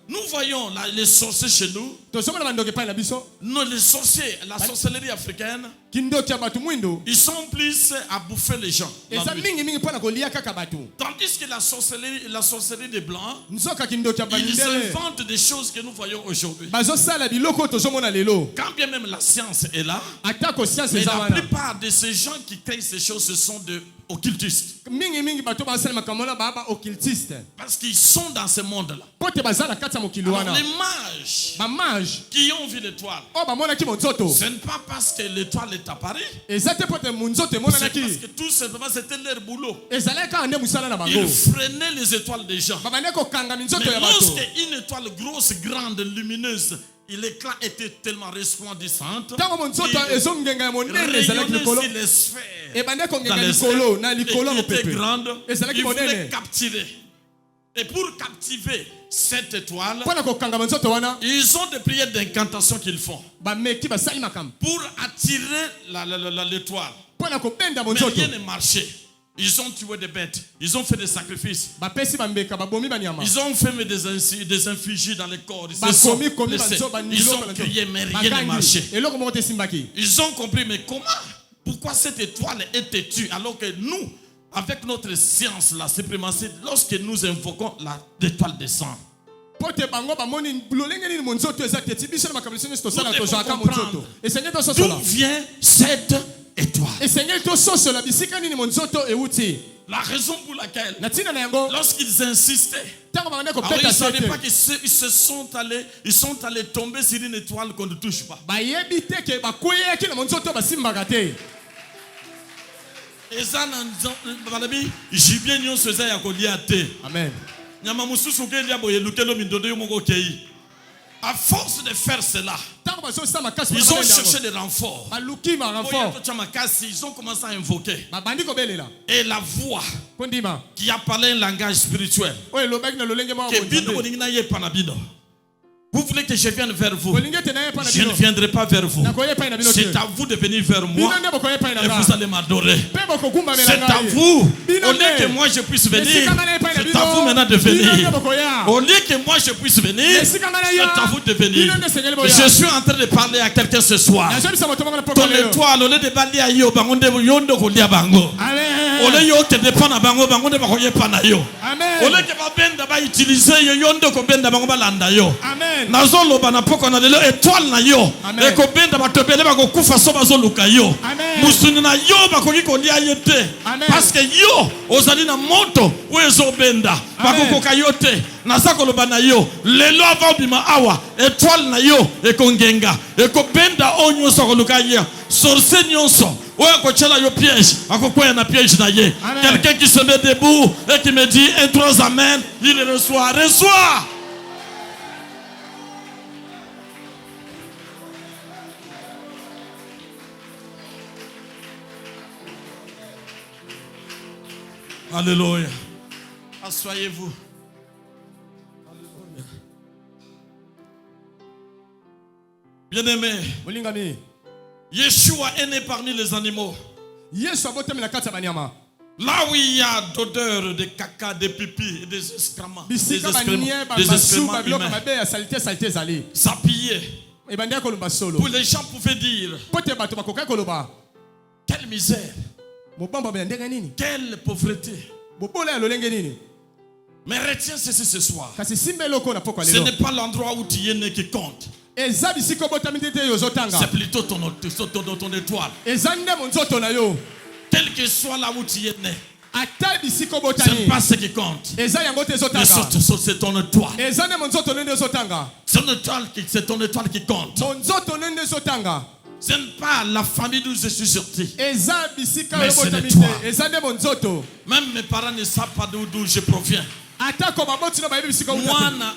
Nous voyons là, les sorciers chez nous. Non, les sorciers, la sorcellerie africaine, ils sont plus à bouffer les gens. Tandis que la sorcellerie des Blancs, ils inventent des choses que nous voyons aujourd'hui. Quand bien même la science est là, mais la plupart de ces gens qui créent ces choses, ce sont des occultistes. Parce qu'ils sont dans ce monde-là. Alors, les mages qui ont vu l'étoile, ce n'est pas parce que l'étoile est apparue, c'est parce que tout simplement c'était leur boulot. Ils freinaient les étoiles des gens. Mais lorsque une étoile grosse, grande, lumineuse, l'éclat était tellement resplendissant, il rayonnait sur les sphères. Dans les sphères, et il était grande, il voulait capturer. Et pour captiver cette étoile, Pona kokanga nzoto wana. ils ont des prières d'incantation qu'ils font Ba meki ba sali makam. pour attirer l'étoile. Pona ko benda Mais nzoto. rien n'est marché. Ils ont tué des bêtes. Ils ont fait des sacrifices. Ba pesi ba mbeka ba bomi ba nyama. Ils ont fait des infusions dans les corps. Ils Ba se sont komi komi ba blessés. nzoto ba Ils nilo ont ba crié, mais rien n'est marché. Eloko mo te simbaki. Ils ont compris, mais comment? Pourquoi cette étoile est têtue alors que nous, avec notre science, la suprématie, lorsque nous invoquons, l'étoile descend. Pote bango ba moni lolenge ni mo nzoto ezate ti biso na makamisi to sala Nous to devons jaka mo comprendre nzoto. Et Seigneur to d'où sosola. vient cette étoile. Et Seigneur to sosola bisika ni mo nzoto euti. La raison pour laquelle, Na tina na yango. lorsqu'ils insistaient, Tango ba ngane ko alors ils peta ne savaient sete. pas qu'ils sont allés tomber sur une étoile qu'on ne touche pas. Ba yebi te ke ba koye ki na mo nzoto ba simbaka te. Et ça, j'ai bien dit que ça Amen. à force de faire cela, Tango ba so sa makasi. ils ont cherché des renforts. Ba luki ma renfort. Ils ont commencé à invoquer. Ba bandi ko belela. Et la voix Kondima. qui a parlé un langage spirituel, Oye lobaki na lolenge ma que bino koningina ye panabino. Vous voulez que je vienne vers vous? Olinge te na ye pa na Je ne bino. viendrai pas vers vous. Na ko ye pa na bino te. C'est à vous de venir vers moi Bino ne ko ye pa na et nga. vous allez m'adorer. Pe bo ko kumba C'est melanga. à vous. Au lieu que moi je puisse venir, c'est à vous maintenant de venir. Au lieu que moi je puisse venir, c'est à vous de venir. Je suis en train de parler à quelqu'un ce soir. Ton étoile, au lieu de balayer à yo, bangonde yondo kolia bango. Au lieu yo te dépend à bango, bangonde bakoye panayo. Au lieu que ma benda ba utiliser yo yondo ko benda bango balanda yo. Nazolo bana poko na lelo étoile na yo. E ko benda ba tobele ba ko kufa so ba zo luka yo. Musuni na yo ba ko kolia yete. Parce que yo ozali na moto wezo benda ba ko kokayote. Nazako lo bana yo lelo ava bima awa étoile na yo e ko ngenga e ko benda onyo so ko luka yo. Sorcier nyonso. Quelqu'un qui se met debout et qui me dit un trois amen, il le reçoit. Reçoit. Alléluia. Assoyez-vous. Alléluia. Bien-aimé, Yeshua est né parmi les animaux. Là où il y a d'odeur de caca, de pipi et des excréments. Des excréments humains. S'appuyer. Pour les gens pouvaient dire quelle misère, quelle pauvreté. Mais retiens ceci ce soir. Ce n'est pas l'endroit où tu es né qui compte. C'est plutôt ton étoile. Quel que soit là où tu es né, ce n'est pas ce qui compte. Mais c'est ton étoile. C'est ton étoile qui compte. Ce n'est pas la famille d'où je suis sorti. Mais c'est l'étoile. Même mes parents ne savent pas d'où je proviens. Mwana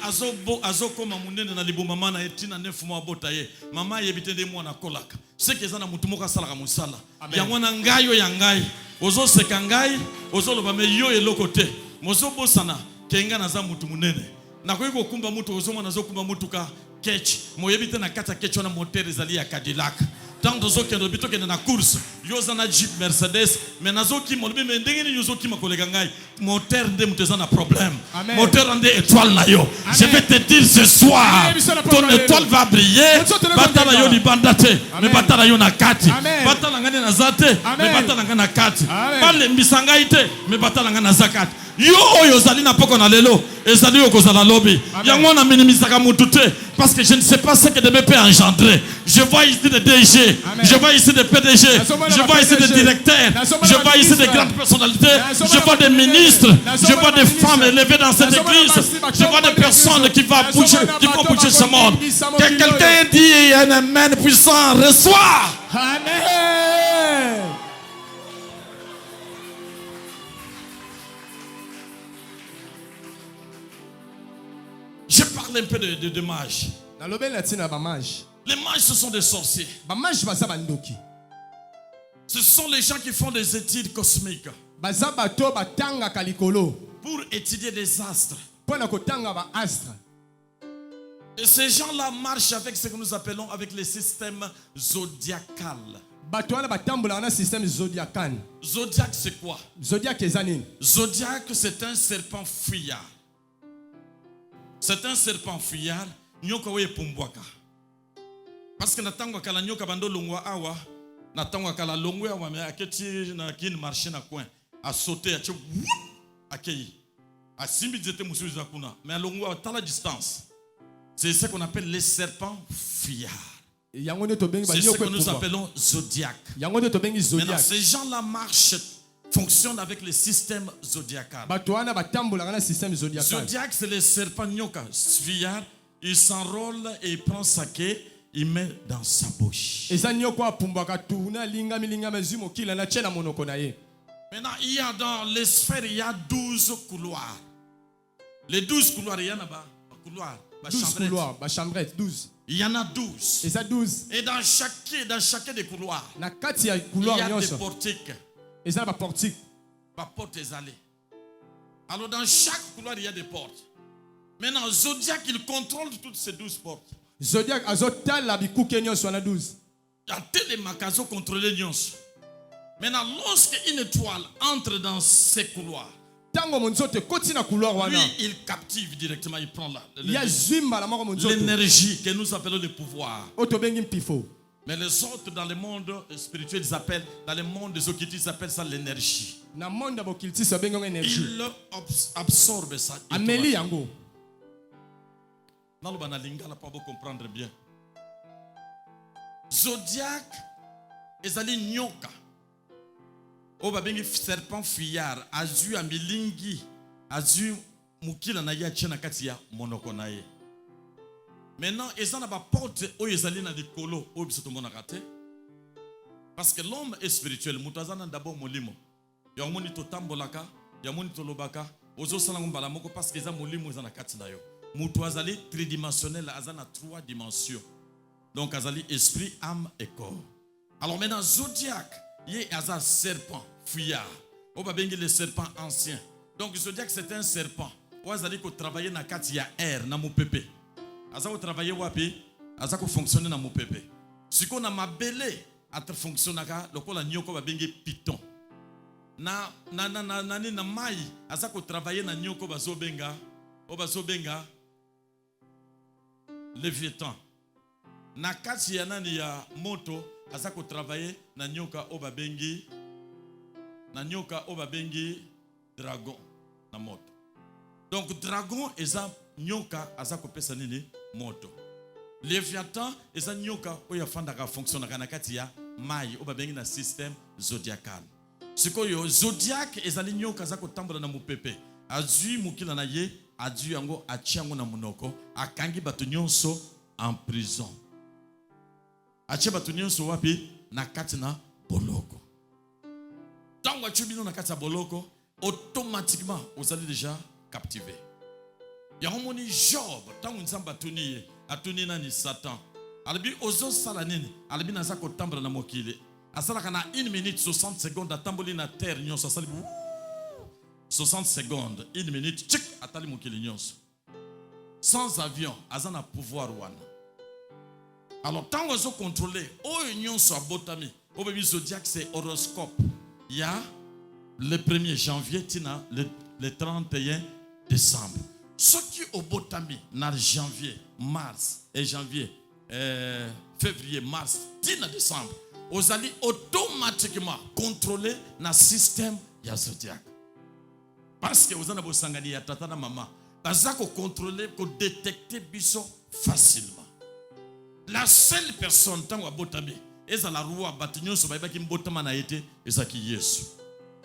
azokoma munene na libuma mana etina nefu mwa bota ye mama yebite de mwana kolaka seke zana mutu moka sala ka musala ya mwana ngayo ya ngai ozo seka ngai ozo loba me yo eloko te mozo bosana kenga na za mutu munene na ko kumba mutu ozo mwana zokumba mutu ka ketch moyebite na kata ketch na moteur ezali ya Cadillac. Tant de gens qui ont habité dans la course, ils ont un Jeep Mercedes, mais ils ont qui m'ont moteur de un problème. Moteur de étoile na yo. Je vais te dire ce soir, ton étoile va briller. Batala yo ni bandate, mais batala yo na kati. Batala ngane na zate, mais batala ngane na kati. Bale misangaite, mais batala ngane na zakat. Yo oyo zali na poko na lelo, ezali yo kozala lobi. Yango na minimisaka mutu te parce que je ne sais pas ce que demain peut engendrer. Je vois ici des DG, je vois ici des PDG, je vois ici des directeurs, je vois ici des grandes personnalités, je vois des ministres, je vois des femmes élevées dans cette église, je vois des personnes qui vont bouger ce monde. Que quelqu'un dit un amen puissant, reçoit. Amen. Je parle un peu de mages. Les mages, ce sont des sorciers. Ce sont les gens qui font des études cosmiques. pour étudier les astres. Pona kotanga ba astre. Et ces gens-là marchent avec ce que nous appelons avec les systèmes zodiacal. Bato wana batambola na système zodiacal. Zodiac c'est quoi? Zodiac ezanine. Zodiac c'est un serpent fuyard. C'est un serpent fuyard. Nyoka we pumbwaka. Parce que natangwa kala nyoka bando longwa awa. Natangwa kala longwa awa mais aketi na kin marcher na coin. A sauter a akei. A simbi zete musu zakuna. Mais longwa à la distance. C'est ce qu'on appelle les serpents fuyards. C'est ce que nous appelons zodiac. Maintenant, ces gens-là marchent, fonctionnent avec le système zodiacal. Zodiac, c'est le serpent nyoka. Fuyard, il s'enrôle et il prend sa quai, il met dans sa bouche. Maintenant, il y a dans les sphères, il y a 12 couloirs. Les 12 couloirs, il y en a pas. Couloirs. 12 couloirs, ma chambrette, 12. Il y en a 12. Et ça 12. Et dans chacun des couloirs, il y a des portiques. Et ça va portique. Ma porte est allée. Alors dans chaque couloir, il y a des portes. Maintenant, Zodiac, il contrôle toutes ces 12 portes. Zodiac, azotal la bikuke nyonso na 12. Il y a tellement de magasins contrôlés nyonso. Maintenant, lorsqu'une étoile entre dans ces couloirs, lui, il captive directement, il prend l'énergie que nous appelons le pouvoir. Mais les autres dans le monde spirituel, ils appellent, dans le monde des occultistes, ils appellent ça l'énergie. Ils absorbent ça. Dans le banalinga, là, pas comprendre bien. Zodiac, ils allaient nyoka. Oba bengi serpent fuyard azu amilingi azu mukila na ya chena kati ya monoko na ye. Maintenant ezana ba porte o ezali na likolo o biso to monaka te. Parce que l'homme est spirituel, mutazana d'abord molimo. Ya moni to tambolaka, ya moni to lobaka, ozo sala ngombala moko parce que eza molimo ezana kati na yo. Mutu azali tridimensionnel, azana 3 dimensions. Donc azali esprit, âme et corps. Alors maintenant Zodiac, il y a un serpent fuyard. On va bien le serpent ancien. Donc Zodiac c'est un serpent. On va dire qu'on travaille dans kati ya air na mupépé. Asa ko travailler wapi? Asa ko fonctionner na mupépé. Si qu'on a mabele à fonctionner ka, le ko la nyoko va bien piton. Na mai asa ko travailler na nyoko bazo benga, o bazo benga Léviathan. Na kati ya nani ya moto asa ko travailler na nyoka obabengi dragon na moto. Donc dragon eza nyoka asa ko pesa nini moto. Léviathan eza nyoka oya fanda ka fonctionner na kati ya mai obabengi na système zodiacal. Sikoyo zodiac eza nyoka asa ko tambola na mupepe. Azui mukila na ye adu yango achiango na munoko akangi bato nyonso en prison. Ache bato nyonso wapi na kati na boloko. Tant que tu bino na kati na boloko, automatiquement vous allez déjà captiver. Ya homoni Job, tant que nzamba atuni na ni Satan. Albi ozo sala nini? Albi na zako tambra na mokile. Asala kana 1 minute 60 secondes atamboli na terre nyonso asali 60 secondes, 1 minute, tchik atali mokile nyonso. Sans avion, azana pouvoir wana. Alors, tant qu'on se contrôle, au union soit botami, au baby zodiac, c'est horoscope. Il y a le 1er janvier, le 31 décembre. Ce qui au botami, dans janvier, mars et janvier, février, mars, tina décembre, vous allez automatiquement contrôler le système ya zodiac. Parce que vous avez sangani ya tata na maman, vous allez contrôler, détecter biso facilement. La seule personne tant que botami est à la roi batignon so ba ki mbotama na été ezaki Yesu.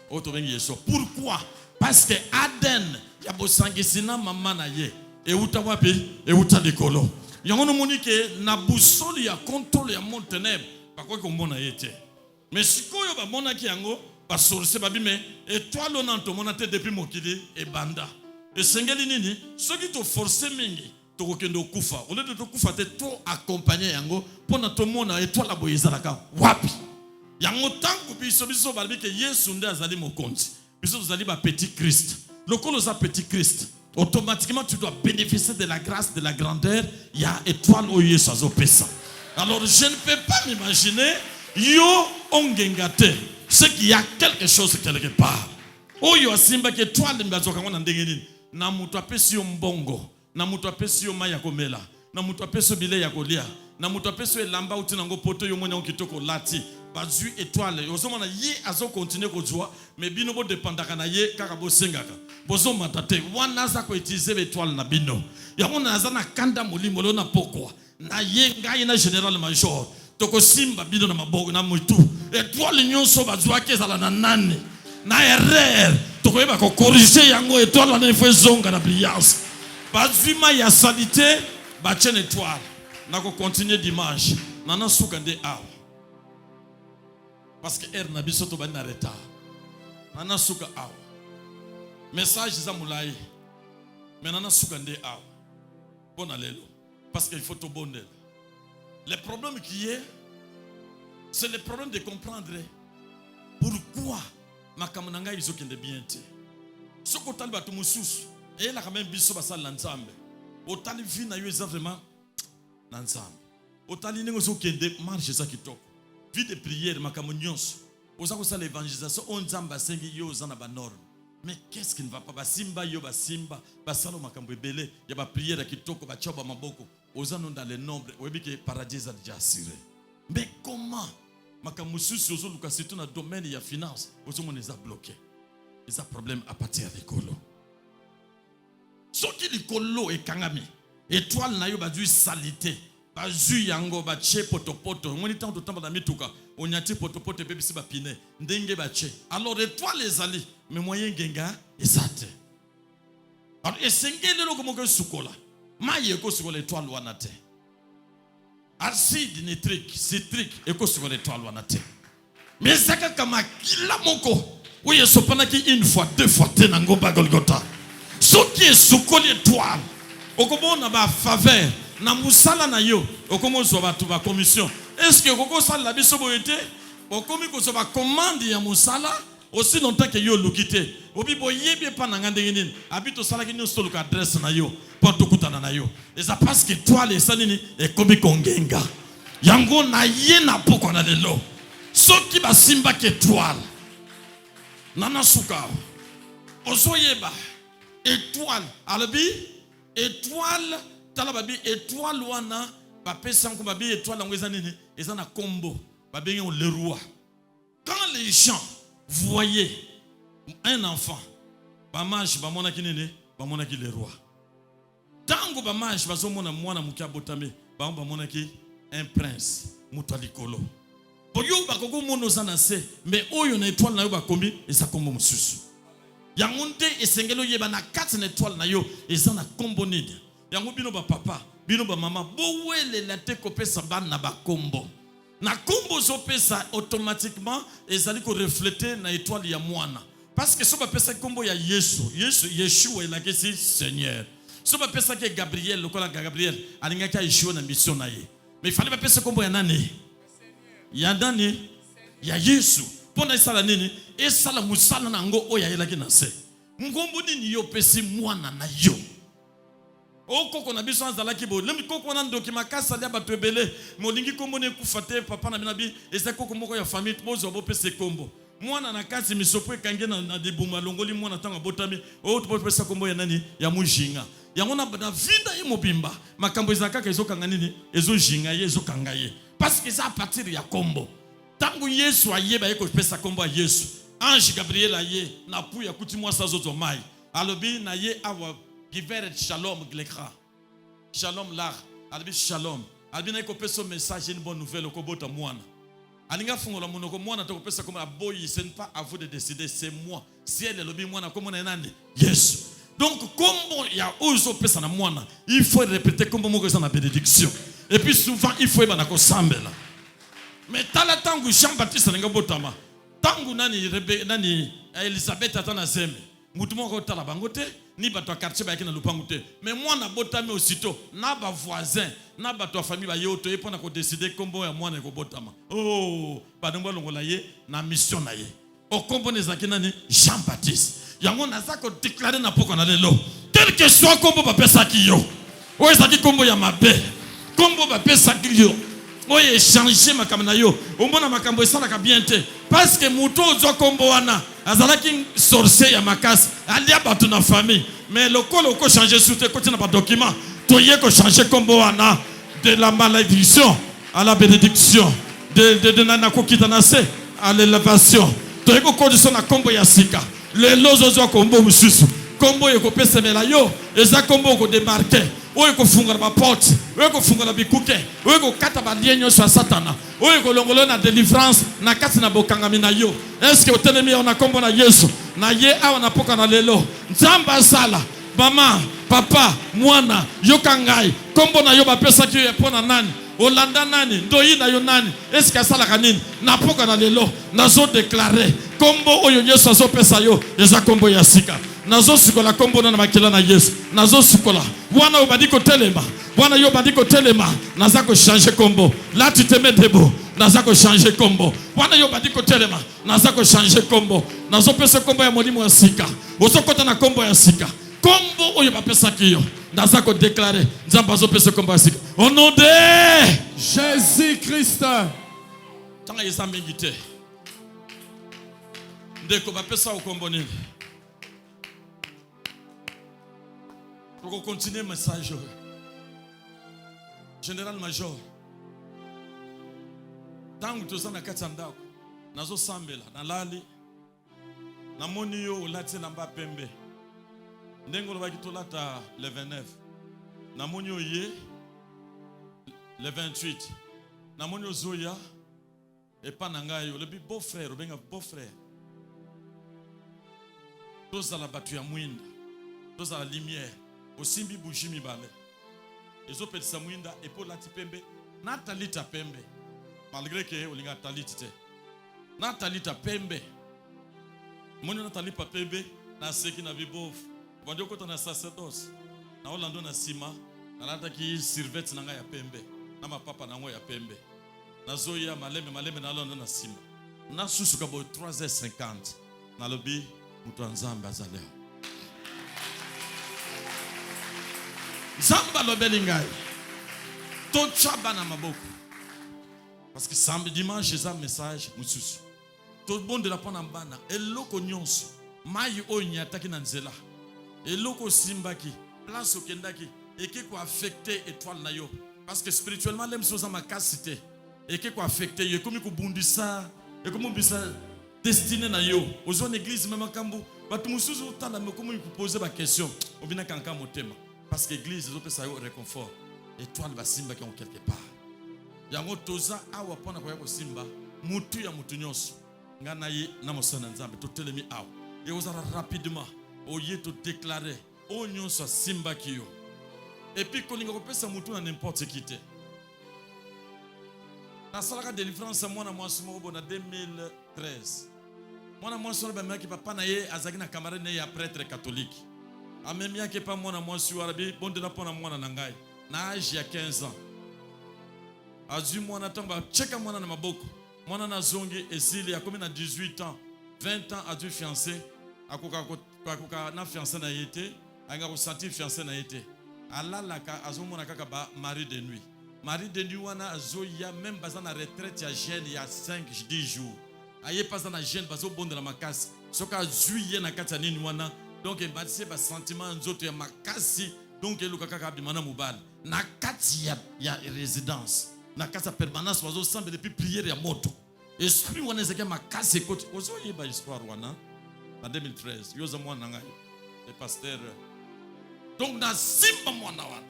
Oto bengi Yesu. Pourquoi? Parce que Aden ya bosangisina mama na ye e uta wapi e uta likolo. Yango monike na busoli ya contrôle ya mon ténèbre ba ko ko mona yete. Mais sikoyo ba mona ki yango ba sorse ba bime étoile onanto monate depuis mokili e banda. E sengeli nini? Soki to forcer mingi tokokendo kufa ole de kufa te to accompagner yango pona to mona étoile boyezalaka wapi yango tanku biso balbi ke Yesu nde azali mokonzi biso tozali ba petit Christ Le colosa petit Christ. Automatiquement, tu dois bénéficier de la grâce, de la grandeur. Il y a étoile au Yesu pesa. Alors, je ne peux pas m'imaginer, yo ongengate, c'est qu'il y a quelque chose quelque part. Oh, yo simba que étoile mbazoka ngona ndengeni. Na mutu apesi yo mbongo, na mutu apesi yo maya komela, na mutu apesi bile ya kolia, na mutu apesi elamba uti nango poto yo mona kitoko lati. Bazui étoile, ozomona ye azo continuer kozwa, mais bino bo dépendaka na ye kaka bo sengaka. Bozo matate, wana za ko utiliser étoile na bino. Ya mona za na kanda molimo lo na pokwa. Na ye ngai na général major. Toko simba bino na maboko na mutu. Étoile nyonso bazwa kezala na nani. Na erreur, toko yeba ko corriger yango étoile na ifo zonga na brillance. Bazui ma ya salité, ba chen étoile. Na ko continuer dimanche. Nana suka nde awa. Parce que er na biso to ba na retard. Nana suka awa. Message za mulai. Mais nana suka nde awa. Bon alelo. Parce qu'il faut te bonner. Le problème qui est, c'est le problème de comprendre pourquoi ma kamunanga iso kende bien te. Ce qu'on t'a battu mususu, et là quand même biso basa l'ensemble. Autant de vie na yo vraiment l'ensemble. Autant de négo so kende marche ça qui toque. Vie de prière ma kamunions. Osa ko ça l'évangélisation on nzamba sengi yo zana ba norme. Mais qu'est-ce qui ne va pas? Basimba yo basimba, basalo makambo ebele, ya ba prière qui toko ba choba maboko. Ozano dans les nombres, oyebi que paradis a déjà assuré. Mais comment makambo susu ozo luka surtout dans le domaine ya finance, ozo mon les a bloqué. Les a problème à partir de kolo. Soki likolo e kangami, étoile na yo ba du salité. Bazu yango ba che potopoto ngoni tant de temps ba mituka onyati potopoto bebisi ba pine ndenge ba che alors étoile ezali mais moyen genga ezate alors esengele loko moko sukola maye ko sukola étoile wana te acide nitrique citrique eko sukola étoile wana te mais saka kama kila moko oye sopana ki une fois deux fois te nango ba Golgotha soki sukola étoile okomona ba faveur na musala na yo okomo zo ba tuba commission est-ce que koko sala la biso boyete okomi ko zo ba commande ya musala aussi longtemps que yo lukite obi boyebi pa na ngande nini abito sala ki nyonso luka adresse na yo pour to kutana na yo et ça parce que toi les sanini e komi kongenga yango na ye na poko na lelo soki ba simba ke étoile nana suka ozoyeba étoile alabi étoile tala babi étoile wana ba pesa ko babi étoile ngo ezanini ezana combo babi on le roi. Quand les gens voyaient un enfant ba mage ba mona kinene ba mona ki le roi. Tango ba mage ba zo mona mwana mukia botame ba mona ki un prince mutalikolo. Boyo ba koko mono sana se mais oyo na étoile na yo ba kombi eza combo mususu. Yangonde esengelo yeba na 4 étoiles na yo ezana combo nini. Yango bino ba papa, bino ba mama, bowele la te kopesa ban na ba kombo. Na kombo zo pesa automatiquement ezali ko refléter na étoile ya mwana. Parce que so ba pesa kombo ya Yeshua la kesi Seigneur. So ba pesa ke Gabriel, lokola Gabriel, alinga ka Yeshua na mission na ye. Mais il fallait ba pesa kombo ya nani? Ya nani? Ya Yesu. Pona isala nini? Esala musala na ngo oya yela ki na se. Ngombo nini yo pesi mwana na yo? Koko na biso azala kibo lemi koko na ndoki makasa lia bato ebele molingi kombo ne kufate papa na binabi eza koko moko ya famille bozo bo pese kombo mwana na kasi misopo ekange na debuma longoli mwana tanga botami to bo pesa kombo ya nani ya mujinga yango na vinda ye mobimba makambo ezaka ka ezokanga nini ezojinga ye ezokanga ye parce que ça à partir ya kombo tangu Yesu ayeba ye ko pesa kombo ya Yesu ange Gabriel aye na pu ya kuti mwa sazozo mai alobi na ye awa Giveret shalom glekra. Shalom là. Albi shalom. Albi na ko pesa message une bonne nouvelle au kobota mwana. Alinga fungola monoko mwana to ko pesa comme aboyi ce n'est pas à vous de décider c'est moi. Si elle lobi mwana comme na nani. Yes. Donc comme il y a ozo pesa na mwana, il faut répéter comme moko ça na bénédiction. Et puis souvent il faut ba na ko sambela. Mais tala tangu Jean-Baptiste nga botama. Tangu nani Elisabeth atana zembe. Mutu moko tala bangote ni bato quartier ba kina lupangu te mais moi na botami aussitôt na ba voisin na bato famille ba yoto epona ko décider kombo ya mwana ko botama oh badongo longola ye na mission na ye o kombo nezaki nani Jean-Baptiste yango nazako déclarer na poko na lelo quel que soit kombo ba pesa ki yo oyo ezaki kombo ya mabe kombo ba pesa ki yo oyo échanger makambo na yo omona makambo esalaka bien te parce que muto ozo kombo wana azalaki sorcier ya makasi alia bato na famille mais lokolo ko changer sous te côté na ba document toye ko changer kombo wana de la malédiction à la bénédiction de na kokita na se à l'élévation toye ko condition na kombo ya sika le lozo zo kombo mususu kombo yeko pesemela yo eza kombo ko démarquer oyo ko funga ba porte oyo ko funga ba bikuke oyo ko kata ba lienyo sur satana oyo ko longolo na délivrance na kati na bokangami na yo est-ce que otelemi on a kombo na Yesu na ye awa na poka na lelo nzamba sala mama papa mwana yokangai kombo na yo ba pesa ki yo pona nani olanda nani ndoyi na yo nani est-ce que sala kanini na poka na lelo nazo déclarer kombo oyo Yesu azo pesa yo eza kombo ya sika nazo sikola kombo na makila na Yesu nazo sikola bwana obadiko telema bwana yo badiko telema nazako changer kombo là tu te mets debout nazako changer kombo bwana yo badiko telema nazako changer kombo nazo pesa kombo ya molimo ya sika osokota na kombo ya sika kombo oyo bapesa kiyo nazako déclarer nzamba zo pesa kombo ya sika au nom de Jésus-Christ. tanga yesa mingi te ndeko bapesa kombo nini. Pour continuer le message, Général Major, tant que tu es dans Katanda, nazo sambela, na lali, na moni yo ulati namba pembe, ndengo lo bakito lata le 29, na moni yo ye le 28, na moni yo zoya, et pas nangayo, le beau frère, benga beau frère, tous à la battue à mouine, tous à la lumière. Osimbi bujimi bale ezo petisa mwinda epo lati pembe na talita pembe malgré que olinga talita te na talita pembe moni na talipa pembe na seki na bibof bandi okota na sacerdoce na olando na sima na lata ki servette na nga ya pembe na mapapa na ngo ya pembe na zoya maleme na olando na sima na susuka bo 3h50 na lobi mutu nzambe azaleo Zamba lobelingai. Tout chaba na maboko. Parce que samedi dimanche j'ai un message mususu. Tout le monde de la panambana eloko nyonso. Mai onya taki na nzela. Eloko simbaki, place okendaki eke ko affecter étoile na yo. Parce que spirituellement l'aime soza makasite. Eke ko affecter yo komi ko bundisa, e komi bisa destiné na yo. Ozo église même makambu, batu mususu utala me komi ko poser ba question. Obina kanka motema. Parce que l'église est ça réconfort. Et toi, le simba qui ont quelque part. Yango toza awa pona kwa simba mutu ya mutu nyonso. Ngana ye na mosana nzambe to telemi awa. Et osara rapidement oye to déclarer o nyonso simba kiyo. Et puis kolinga ko pesa mutu na n'importe qui te. Na salaka délivrance mwana mwasi mo na 2013. Mwana mwasi ba maki papa na ye azaki na camarade na ya prêtre catholique. Amemia ke pa mwana mwasi warabi bonde na pona mwana nangai na âge ya 15 ans azu mwana tamba cheka mwana na maboko mwana na zongi esili ya komi na 18 ans 20 ans azu fiancé akoka na fiancé na yete anga ko sentir fiancé na yete alalaka azu mwana kaka ba mari de nuit wana azo ya même bazana retraite ya jeune ya 5-10 jours aye pas na jeune bazo bonde na makasi soka azu na kati nini wana. Donc il bâtissait un sentiment nzoto ya makasi donc eluka kaka bimana mobile na kati ya résidence na kati ya permanence wazo semble depuis prière ya moto esprit wana ezaka makasi côté ozo yeba histoire wana en 2013 yoza mwana ngai le pasteur donc na simba mwana wana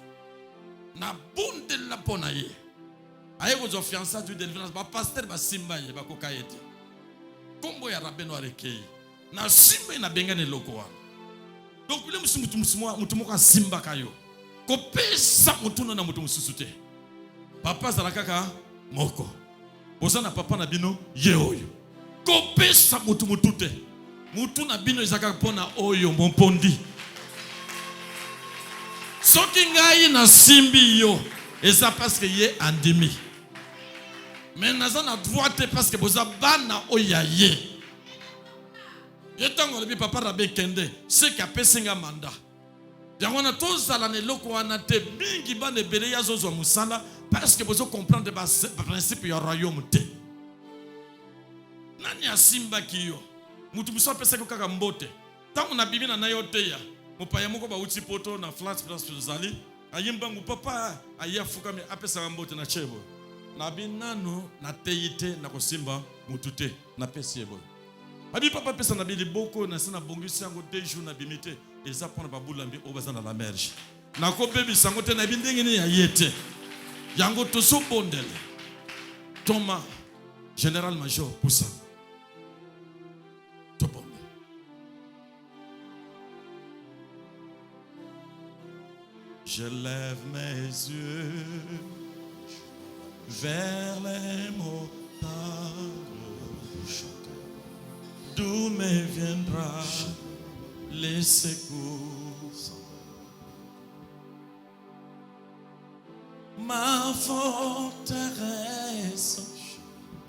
na bunde la pona ye aye ko zo fiançailles de délivrance ba pasteur ba simba ye ba kokayete kombo ya rabeno arekei na simba ina bengane loko wana. Donc le mutu moko simba kayo ko pesa mutu na mutu mususu te papa zala kaka moko bozana papa na bino ye oyo ko pesa mutu te mutu na bino ezaka pona oyo mompondi soki ngai na simbi yo eza parce que ye andimi mais naza na droite parce que boza bana oya ye Yetango lebi papa rabe kende. C'est qu'à pesinga mandat. Yangona tozala ne loko wana te mingi bande bele ya zozo musala parce que vous comprendre ba principe ya royaume te. Nani asimba kiyo? Mutu biso pesa ko kaka mbote. Tango na bibina na yo te ya. Mupaya moko ba uti poto na France zali. Ayimbangu papa ayafuka me apesa mbote na chebo. Na binano na teite na kosimba mutu te na pesiebo. Abi papa pesa na bili boko na sina bongisi yango 2 jours na bimite. Eza pona babulambi obaza na la merge. Na ko bebi sango te na bindenge ni ya yete. Yango to so bondele. Thomas général major Poussa. To bondele. Je lève mes yeux vers les montagnes. D'où me viendra les secours? Ma forteresse,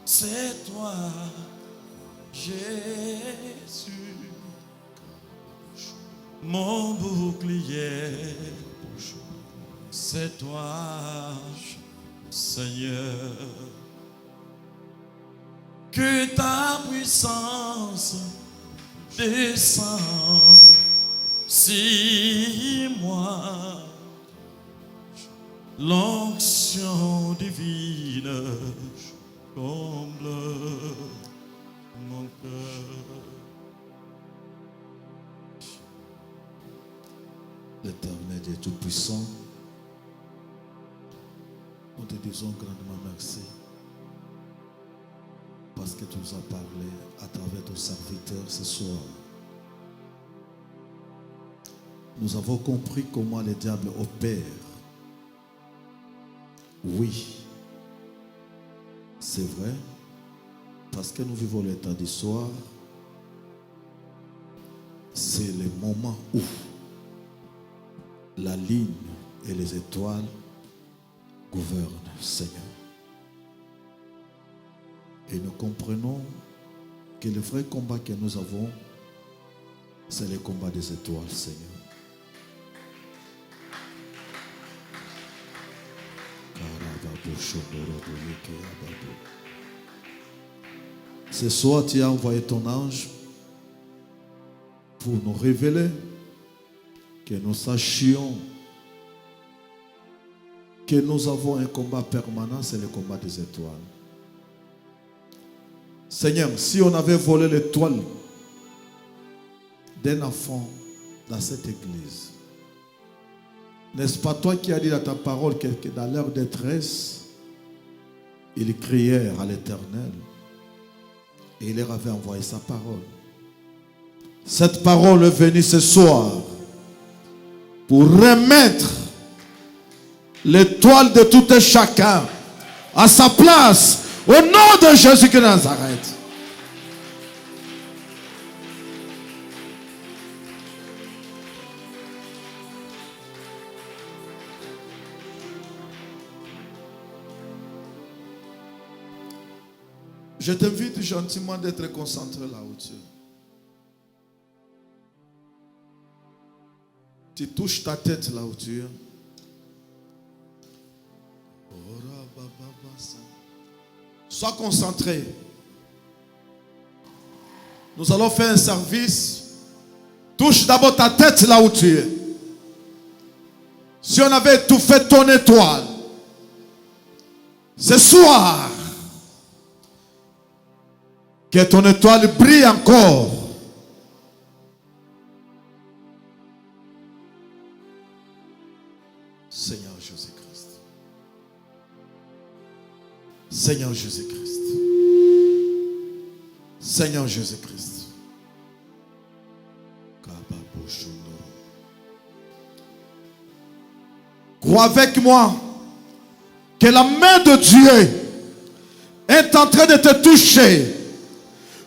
c'est toi, Jésus. Mon bouclier, c'est toi, Seigneur. Que ta puissance descende si moi, l'onction divine comble mon cœur. L'Éternel Dieu Tout-Puissant, nous te disons grandement merci parce que tu nous as parlé à travers ton serviteur ce soir. Nous avons compris comment le diable opère. Oui, c'est vrai, parce que nous vivons l'état du soir, c'est le moment où la ligne et les étoiles gouvernent, Seigneur. Et nous comprenons que le vrai combat que nous avons, c'est le combat des étoiles, Seigneur. Ce soir, tu as envoyé ton ange pour nous révéler que nous sachions que nous avons un combat permanent, c'est le combat des étoiles. Seigneur, si on avait volé l'étoile d'un enfant dans cette église, n'est-ce pas toi qui as dit dans ta parole que dans leur détresse, ils crièrent à l'Éternel et il leur avait envoyé sa parole. Cette parole est venue ce soir pour remettre l'étoile de tout un chacun à sa place au nom de Jésus-Christ de Nazareth. Je t'invite gentiment d'être concentré là où tu es. Tu touches ta tête là où tu es. Sois concentré. Nous allons faire un service. Touche d'abord ta tête là où tu es. Si on avait étouffé ton étoile, ce soir, que ton étoile brille encore. Seigneur Jésus-Christ. Seigneur Jésus-Christ. Seigneur Jésus-Christ. Crois avec moi que la main de Dieu est en train de te toucher.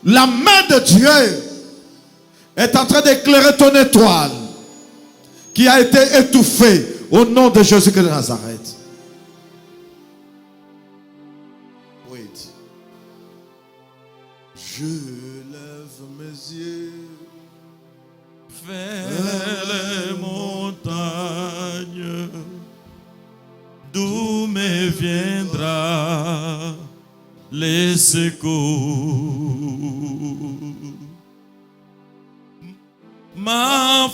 La main de Dieu est en train d'éclairer ton étoile qui a été étouffée au nom de Jésus-Christ de Nazareth. Wait. Je lève mes yeux vers les montagnes, d'où me viendra les secours. Ma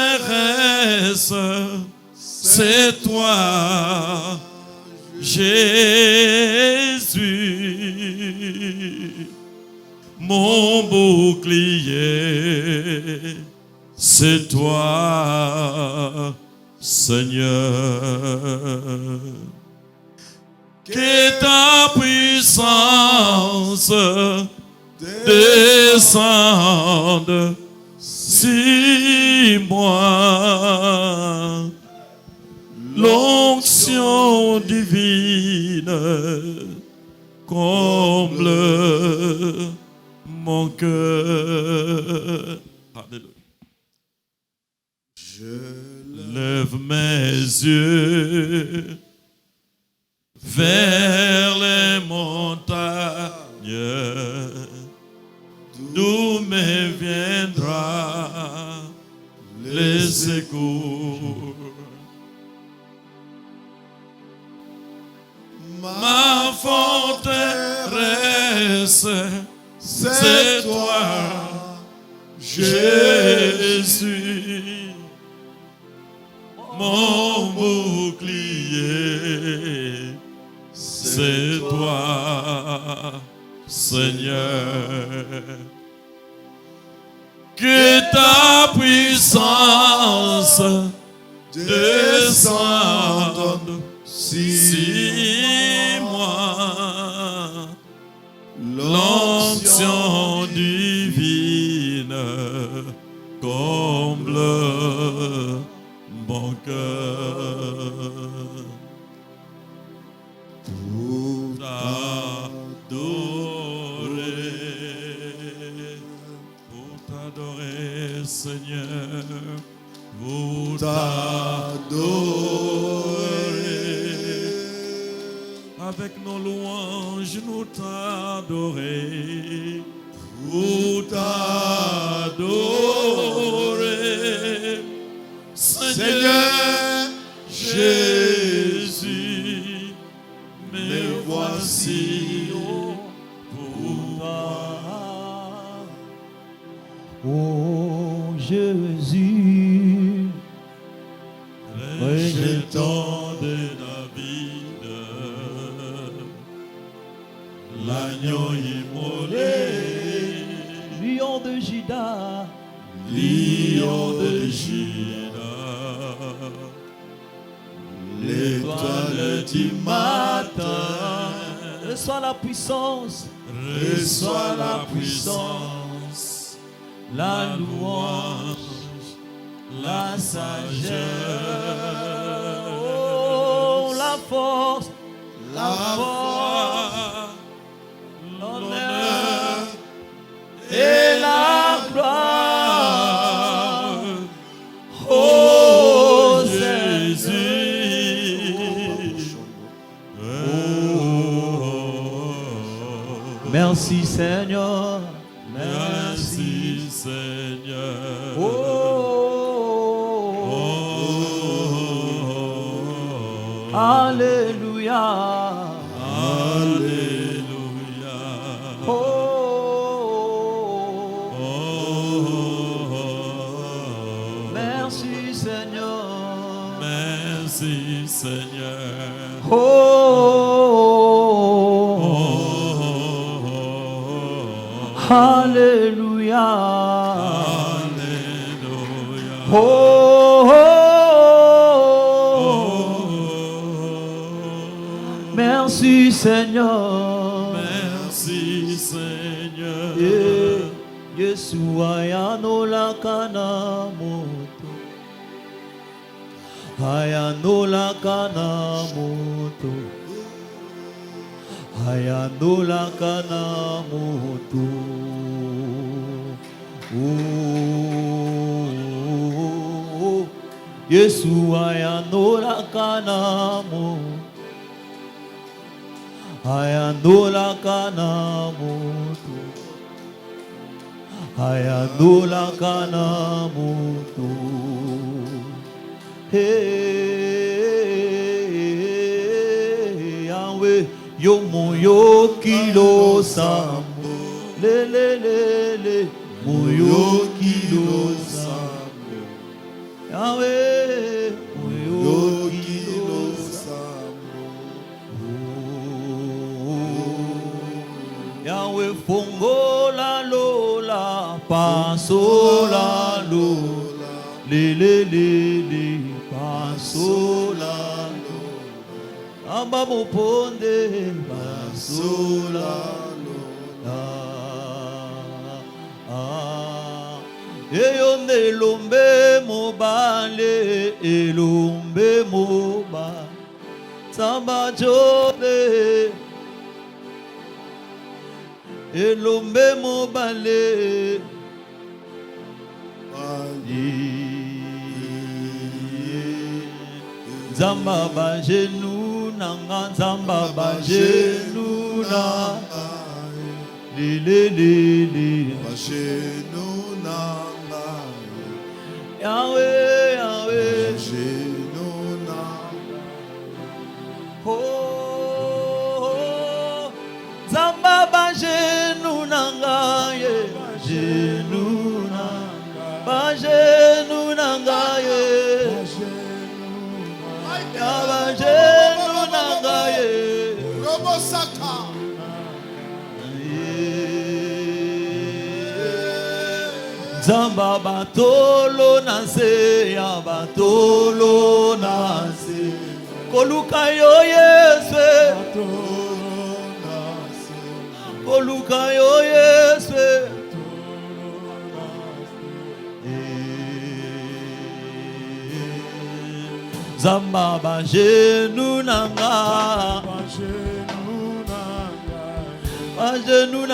forteresse, c'est toi, Jésus. Mon bouclier, c'est toi, Seigneur. Que ta puissance descende sur moi. L'onction divine comble mon cœur. Alléluia. Je lève mes yeux vers les montagnes, d'où me viendra les secours. Ma forteresse, c'est toi, Jésus. Mon bouclier, c'est toi, Seigneur. Que ta puissance descende sur moi. L'onction divine comble mon cœur. Pour t'adorer, Seigneur, pour t'adorer. Avec nos louanges, nous t'adorer. Pour t'adorer, Seigneur Jésus, me voici pour toi. Oh Jésus, rejetant de David, l'agneau immolé, lion de Juda, lion de Juda, l'étoile du matin, reçois la puissance, reçois la puissance, la louange, la sagesse, oh la force, la foi, l'honneur et la gloire. Oh Jésus, merci Seigneur, merci Seigneur. oh, Alléluia, Alléluia. oh, merci Seigneur, Merci Seigneur. oh, Alléluia, Alléluia. oh, merci Seigneur, Merci Seigneur. Yeshua yanola kana moto, ayanola kana moto, ayanola kana moto, oh, Yeshua yanola kana moto, ayanola kana moto, ayandolaka na moto. Hey, Yahweh, yo moyoki losambo. Le le le le, moyoki losambo. Yahweh, moyoki losambo. Yahweh, fongola lola, pasola lola, le, pasola lola, amba moponde, pasola lola. Eyonde elombe mobale, elombe moba, samba jobe, elombe mobale, Zamba ba genou nanga, zamba ba genou nanga, li ba genou nanga, Yahweh, Yahweh, ba genou nanga, oh, zamba ba genou nanga, yeah, genou nanga, ba genou nanga, yeah, ba genou nanga, yeah, Robo Saka. Zamba batolo na se, ya batolo na se, koluka yo Yesu, koluka yo Yesu, Zamba ba genou nanga, ba genou nanga, Ba genou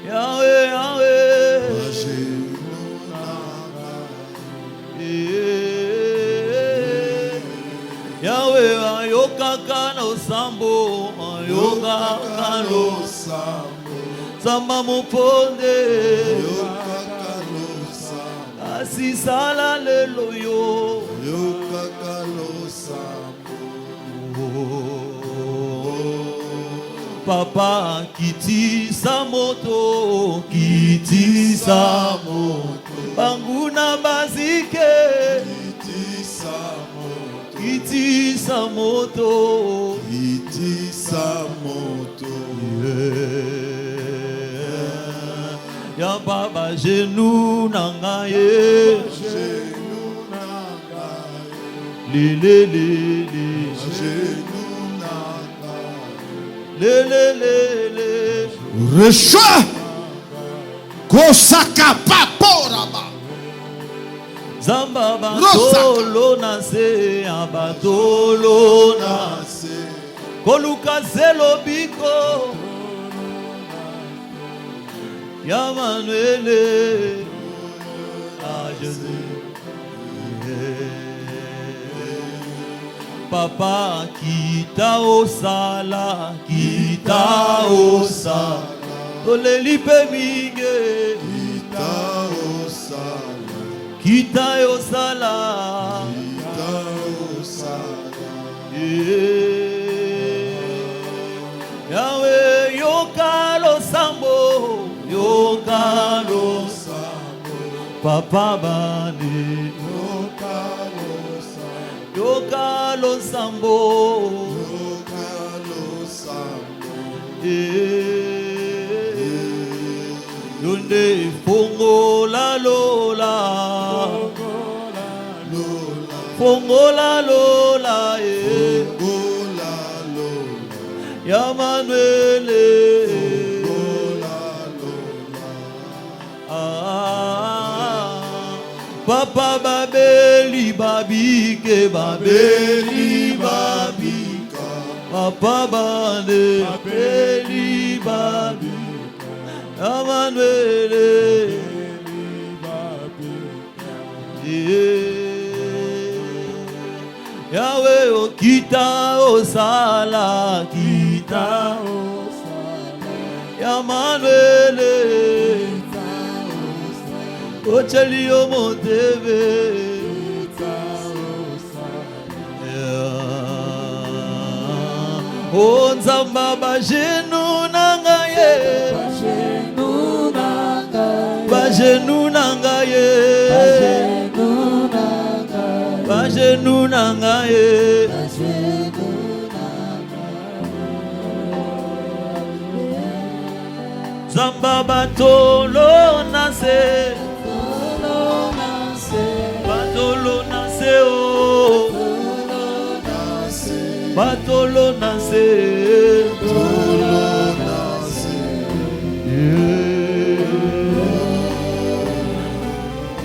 Yahweh, Yahweh, ba genou nanga, Yahweh, ayokaka no sambo, ayokaka no sambo, samba moponde, yokaka lo sambo, asisala lelo yo, yokaka lo sambo. Papa kitisa moto, kitisa moto, banguna bazike, Kitisa moto, kitisa moto, kitisa moto, ya baba genou nanga ye, genou nanga, li, genou nanga, le, reçois Kosaka Paporaba. zamba batolo na se, abatolo na se, koluka zelo biko, ya Manuele, ah Jésus, Papa kita osala, toleli pe minge, kita osala, Yahweh, yokalo sambo, Papa bani, yokalo sambo, yonde fongola lola, fongola lola, ya Manuele, Papa babeli babike, babeli babika, Papa bane babeli babika, ya Manuele, Yahweh, o kita osala, kita osala, Emmanuel, Ocheli Omotebe, O Nzamba bajenu nangaye, bajenu nangaye, bajenu nangaye. Zamba batolo nase, batolo nase o, batolo nase,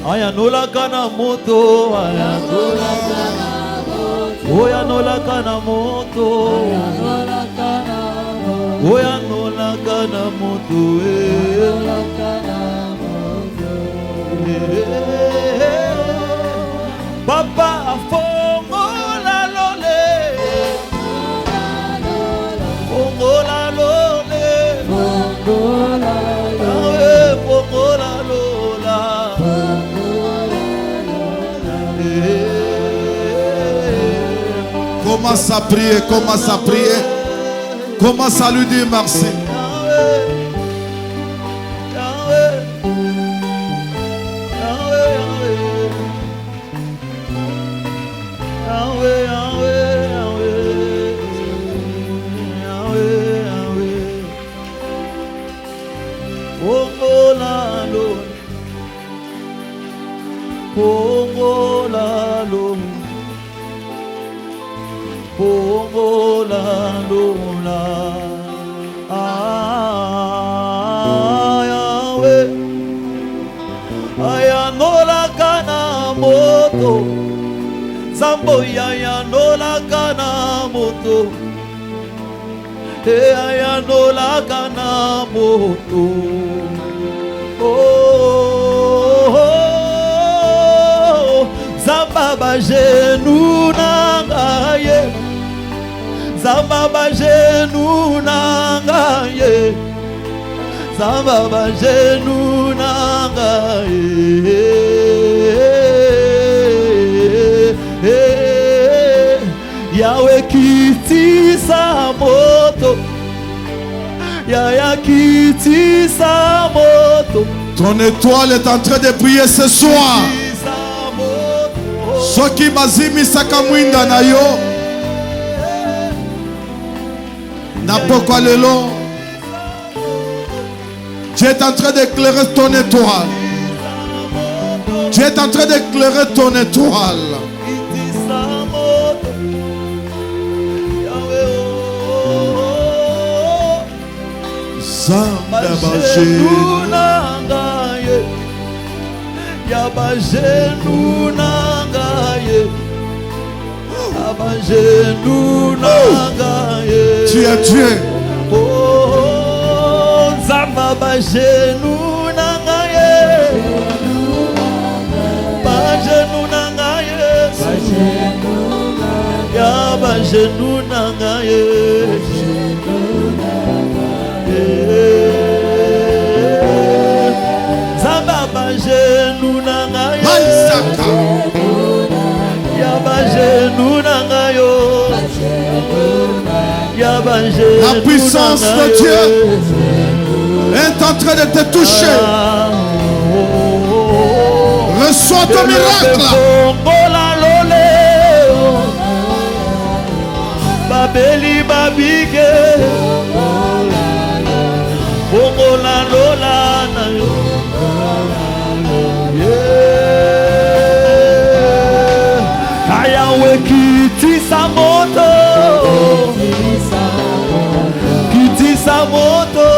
aya nola kana moto, aya nola kana moto, oya nola kana moto, oya nola kana moto, Papa fongola lole, fongola lole, fongola lola, Commence à prier, commence à prier. Commence à lui dire merci. Zambo ya nola kana moto, ya nola kana moto. Oh, Zamba bajenu nangaye, Zamba bajenu nangaye, Zamba bajenu nangaye. Yahweh kiti sa moto, Yahweh kiti sa moto. Ton étoile est en train de prier ce soir. Soki mazimi sakamwinda na yo, na pokwa lelo. Dieu est en train d'éclairer ton étoile. Dieu est en train d'éclairer ton étoile. Bajenu nangaye, ya bajenu nangaye, bajenu nangaye. Tu es Dieu. Oh, Zamba bajenu nangaye, bajenu nangaye, ya bajenu nangaye. Zamba bajenu nangaye, ya bajenu nangayo, ya bajenu. La puissance de Dieu est en train de te toucher. Reçois ton miracle. Babeli babike, bongola lola na yo. Ayawe kiti sa moto, kiti sa moto,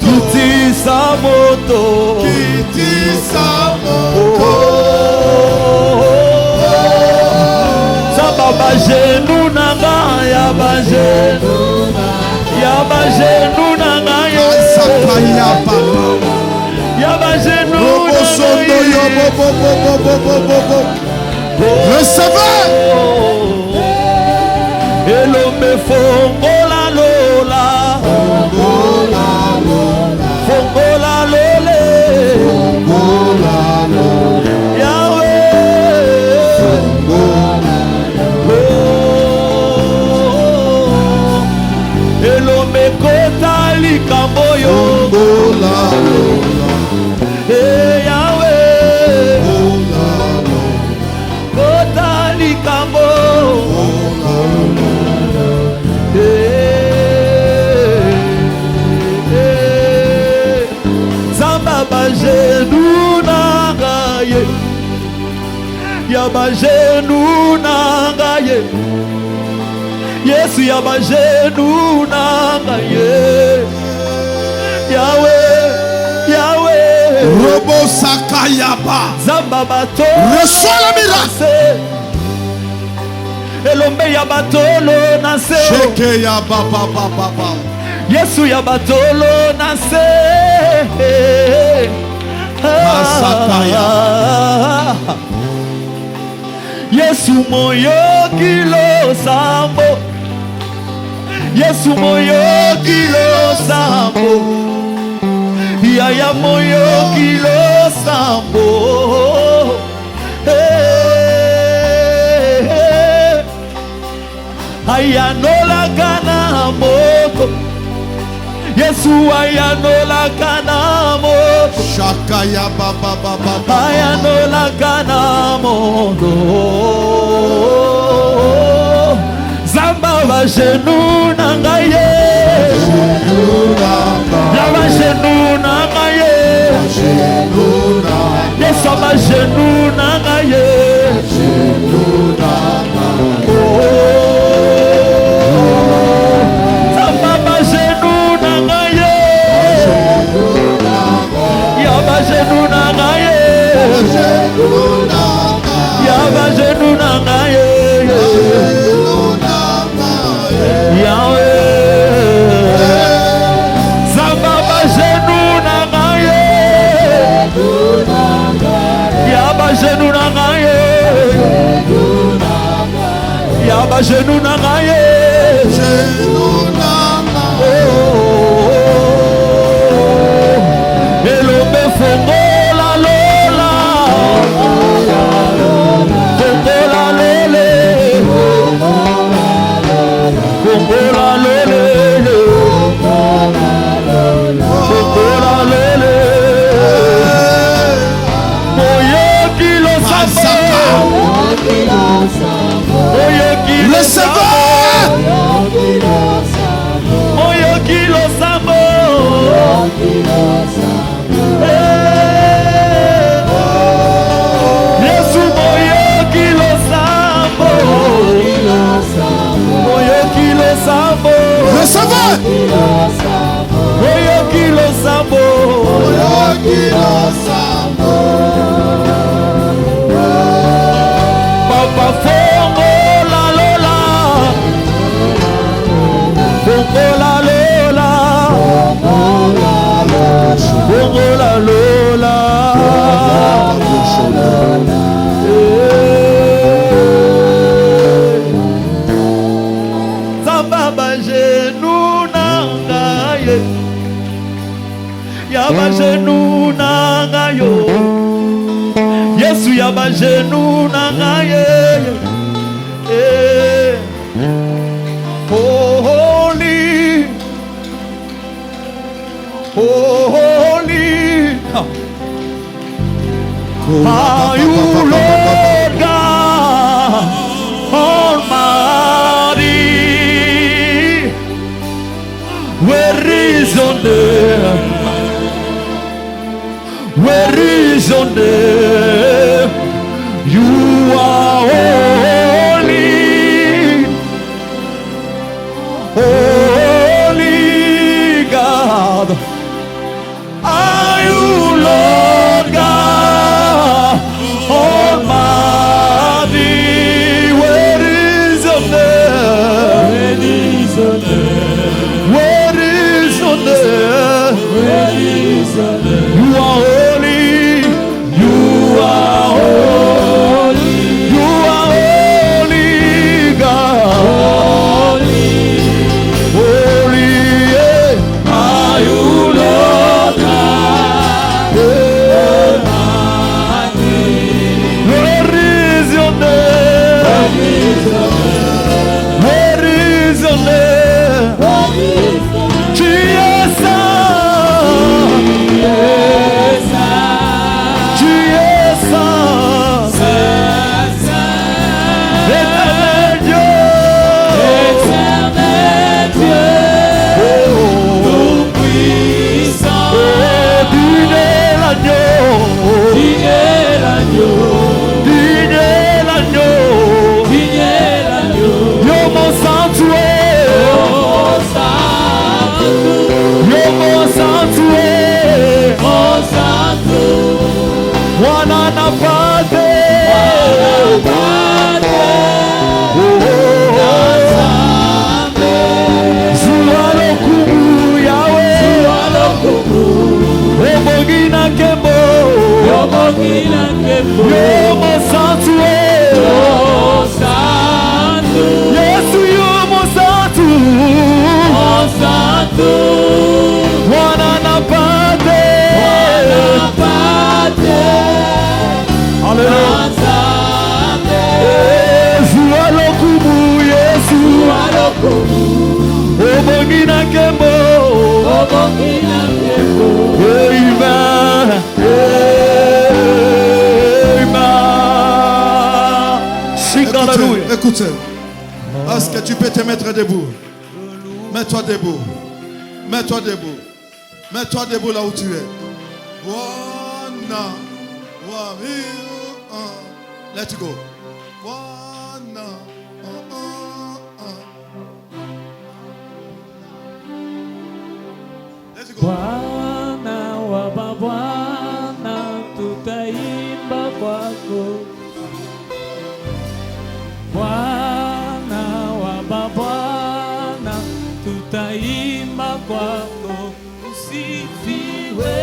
kiti sa moto, Kiti sa moto. Bajenu nanga ya bajenu, ya bajenu nanga ye, ya bajenu nanga ye. Recevez. Elombe fongola lola, ya bajenu nangaye. Yesu ya bajenu nangaye. Yahweh, Yahweh. Robo Sakayaba. Zamba bato. Reçois le miracle. Elombe ya batolo nase. Sheke ya baba baba. Yesu ya batolo nase. Masakaya. Yesu moyo kilo sambo. Yesu moyo kilo sambo. Yaya moyo kilo sambo. Ayanola kana moko. Yesu ayanola kana moko. Shakaya baba baba. Ayanola kana moko. Zamba va genou nangaye. La va genou nangaye. Yesu va genou nangaye. Genou nangaye, genou nangaye. Elombe fongola lola, fongola lele, fongola lele, fongola lele. Moye kilo samba. Recevez! Moyo kilo sambo. Yesu moyo kilo sambo. Moyo kilo sambo. Recevez! Moyo kilo sambo. Moyo kilo sambo. Papa fongo. Bongola lola, bongola lola, Zamba bajenu nangaye, ya bajenu nangayo, Yesu ya bajenu nangaye. Holy, are you Lord God Almighty? Where is your name? Where is your name? You are holy. Holy God, are you Lord God Almighty? Where is your name? Where is your name? Where is your name? You are holy. You are holy. You are holy God. Yeah. Yo mosantu Yesu yo mosantu Mwana na pate Hallelujah Jua lokumu Yesu Obongi na kembo Amen. Écoute, est-ce que tu peux te mettre debout? Mets-toi debout. Mets-toi debout. Mets-toi debout là où tu es. Let's go. Let's go. Bwana wa mabwana, tutaimba kwako. Bwana wa mabwana, tutaimba kwako. Usifiwe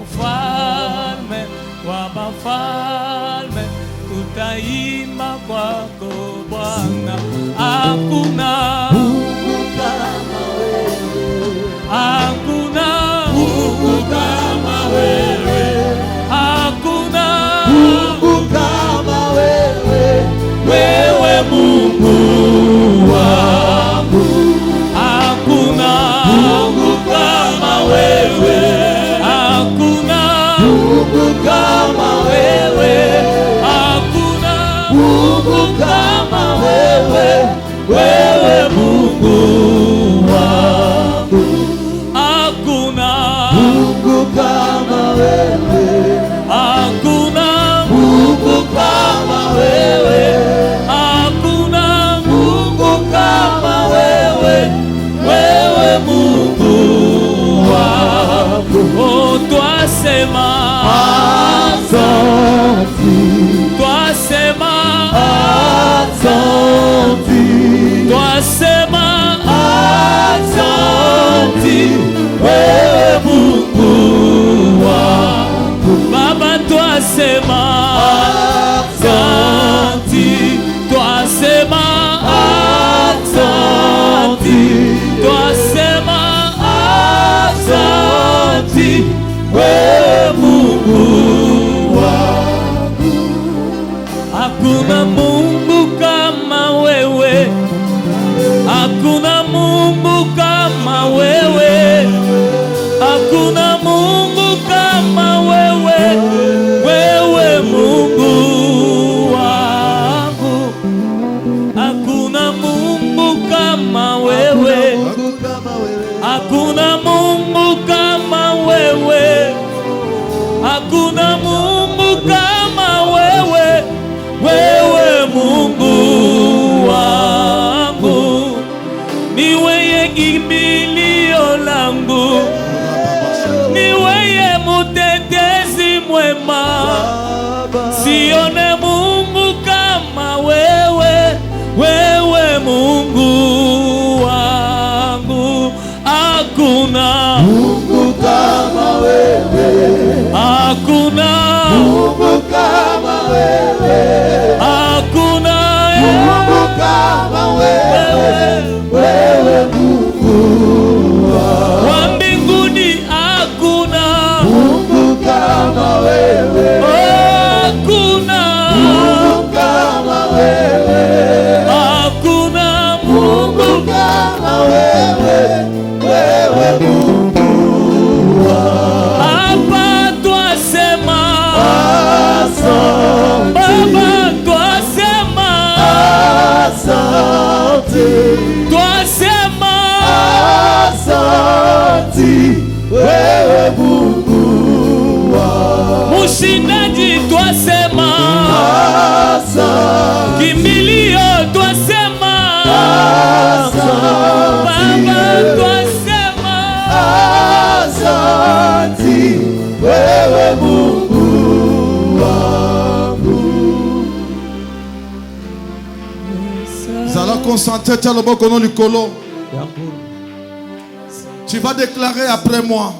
mfalme wa mafalme, tutaimba kwako Bwana. Hakuna Mungu kama wewe, hakuna Mungu kama wewe, hakuna Mungu kama wewe, wewe Mungu wangu. Hakuna Mungu kama wewe, hakuna Mungu kama wewe, hakuna Mungu kama wewe, wewe Mungu wangu. Hakuna Mungu kama wewe, hakuna Mungu kama wewe, hakuna Mungu kama wewe, wewe Mungu wangu. Oh, twasema asante, twasema asante, twasema asante, wewe Mungu wangu. Baba, twasema asante, twasema asante, twasema asante, wewe Mungu wangu. Hakuna Mungu kama wewe, hakuna Mungu kama wewe, hakuna Mungu kama wewe, wewe Mungu wangu. Hakuna Mungu kama wewe, hakuna Mungu kama wewe, hakuna Mungu kama wewe, wewe Mungu wangu. Ni wewe kimbilio langu, ni wewe mtetezi mwema. Sione Mungu kama wewe, wewe Mungu wangu. Hakuna Mungu kama wewe, hakuna Mungu kama wewe, hakuna Mungu kama wewe, wewe Mungu wa mbinguni. Hakuna Mungu kama wewe, hakuna Mungu kama wewe, hakuna Mungu kama wewe, wewe Mungu hapa twasema asante, Baba twasema asante, twasema asante, wewe Mungu wangu. Mushindaji twasema asante, kimbilio twasema asante, Baba twasema asante, wewe Mungu wangu. Zala concentré tellement qu'on a colo. Tu vas déclarer après moi.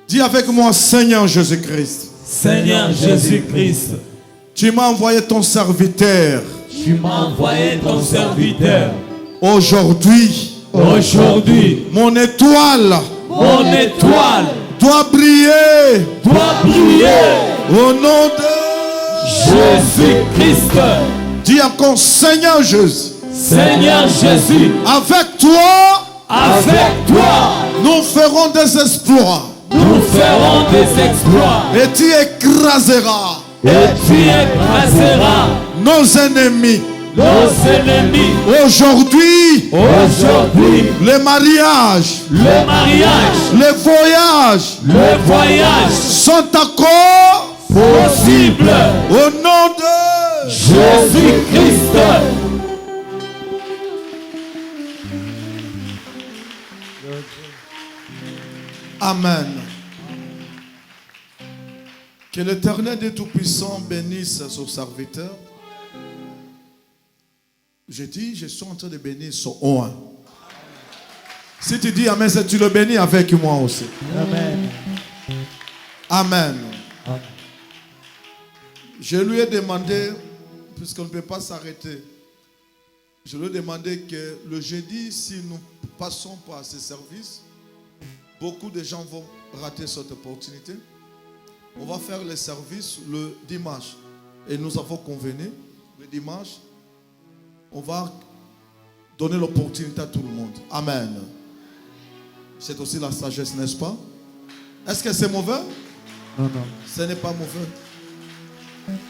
Dis avec moi, Seigneur Jésus-Christ. Seigneur Jésus-Christ, tu m'as envoyé ton serviteur. tu m'as envoyé ton serviteur. Aujourd'hui, mon étoile doit briller au nom de Jésus-Christ. Dis encore, Seigneur Jésus, Seigneur Jésus, avec toi, nous ferons des exploits. nous ferons des exploits. Et tu écraseras Et tu écraseras nos ennemis. nos ennemis. Aujourd'hui, Le mariage, les voyages le voyage sont encore possible. au nom de Jésus-Christ. Amen. Que l'Éternel des Tout-Puissants bénisse son serviteur. Je dis, je suis en train de bénir son oin. Si tu dis Amen, tu le bénis avec moi aussi. Amen. Amen. Je lui ai demandé, puisqu'on ne peut pas s'arrêter, je lui ai demandé que le jeudi, si nous passons par ce service, beaucoup de gens vont rater cette opportunité. On va faire les services le dimanche. Et nous avons convenu, le dimanche, on va donner l'opportunité à tout le monde. Amen. C'est aussi la sagesse, n'est-ce pas? Est-ce que c'est mauvais? Non. Ce n'est pas mauvais.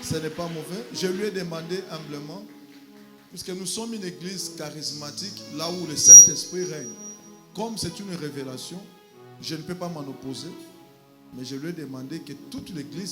Ce n'est pas mauvais. Je lui ai demandé humblement, puisque nous sommes une église charismatique, là où le Saint-Esprit règne. Comme c'est une révélation, je ne peux pas m'en opposer, mais je lui ai demandé que toute l'église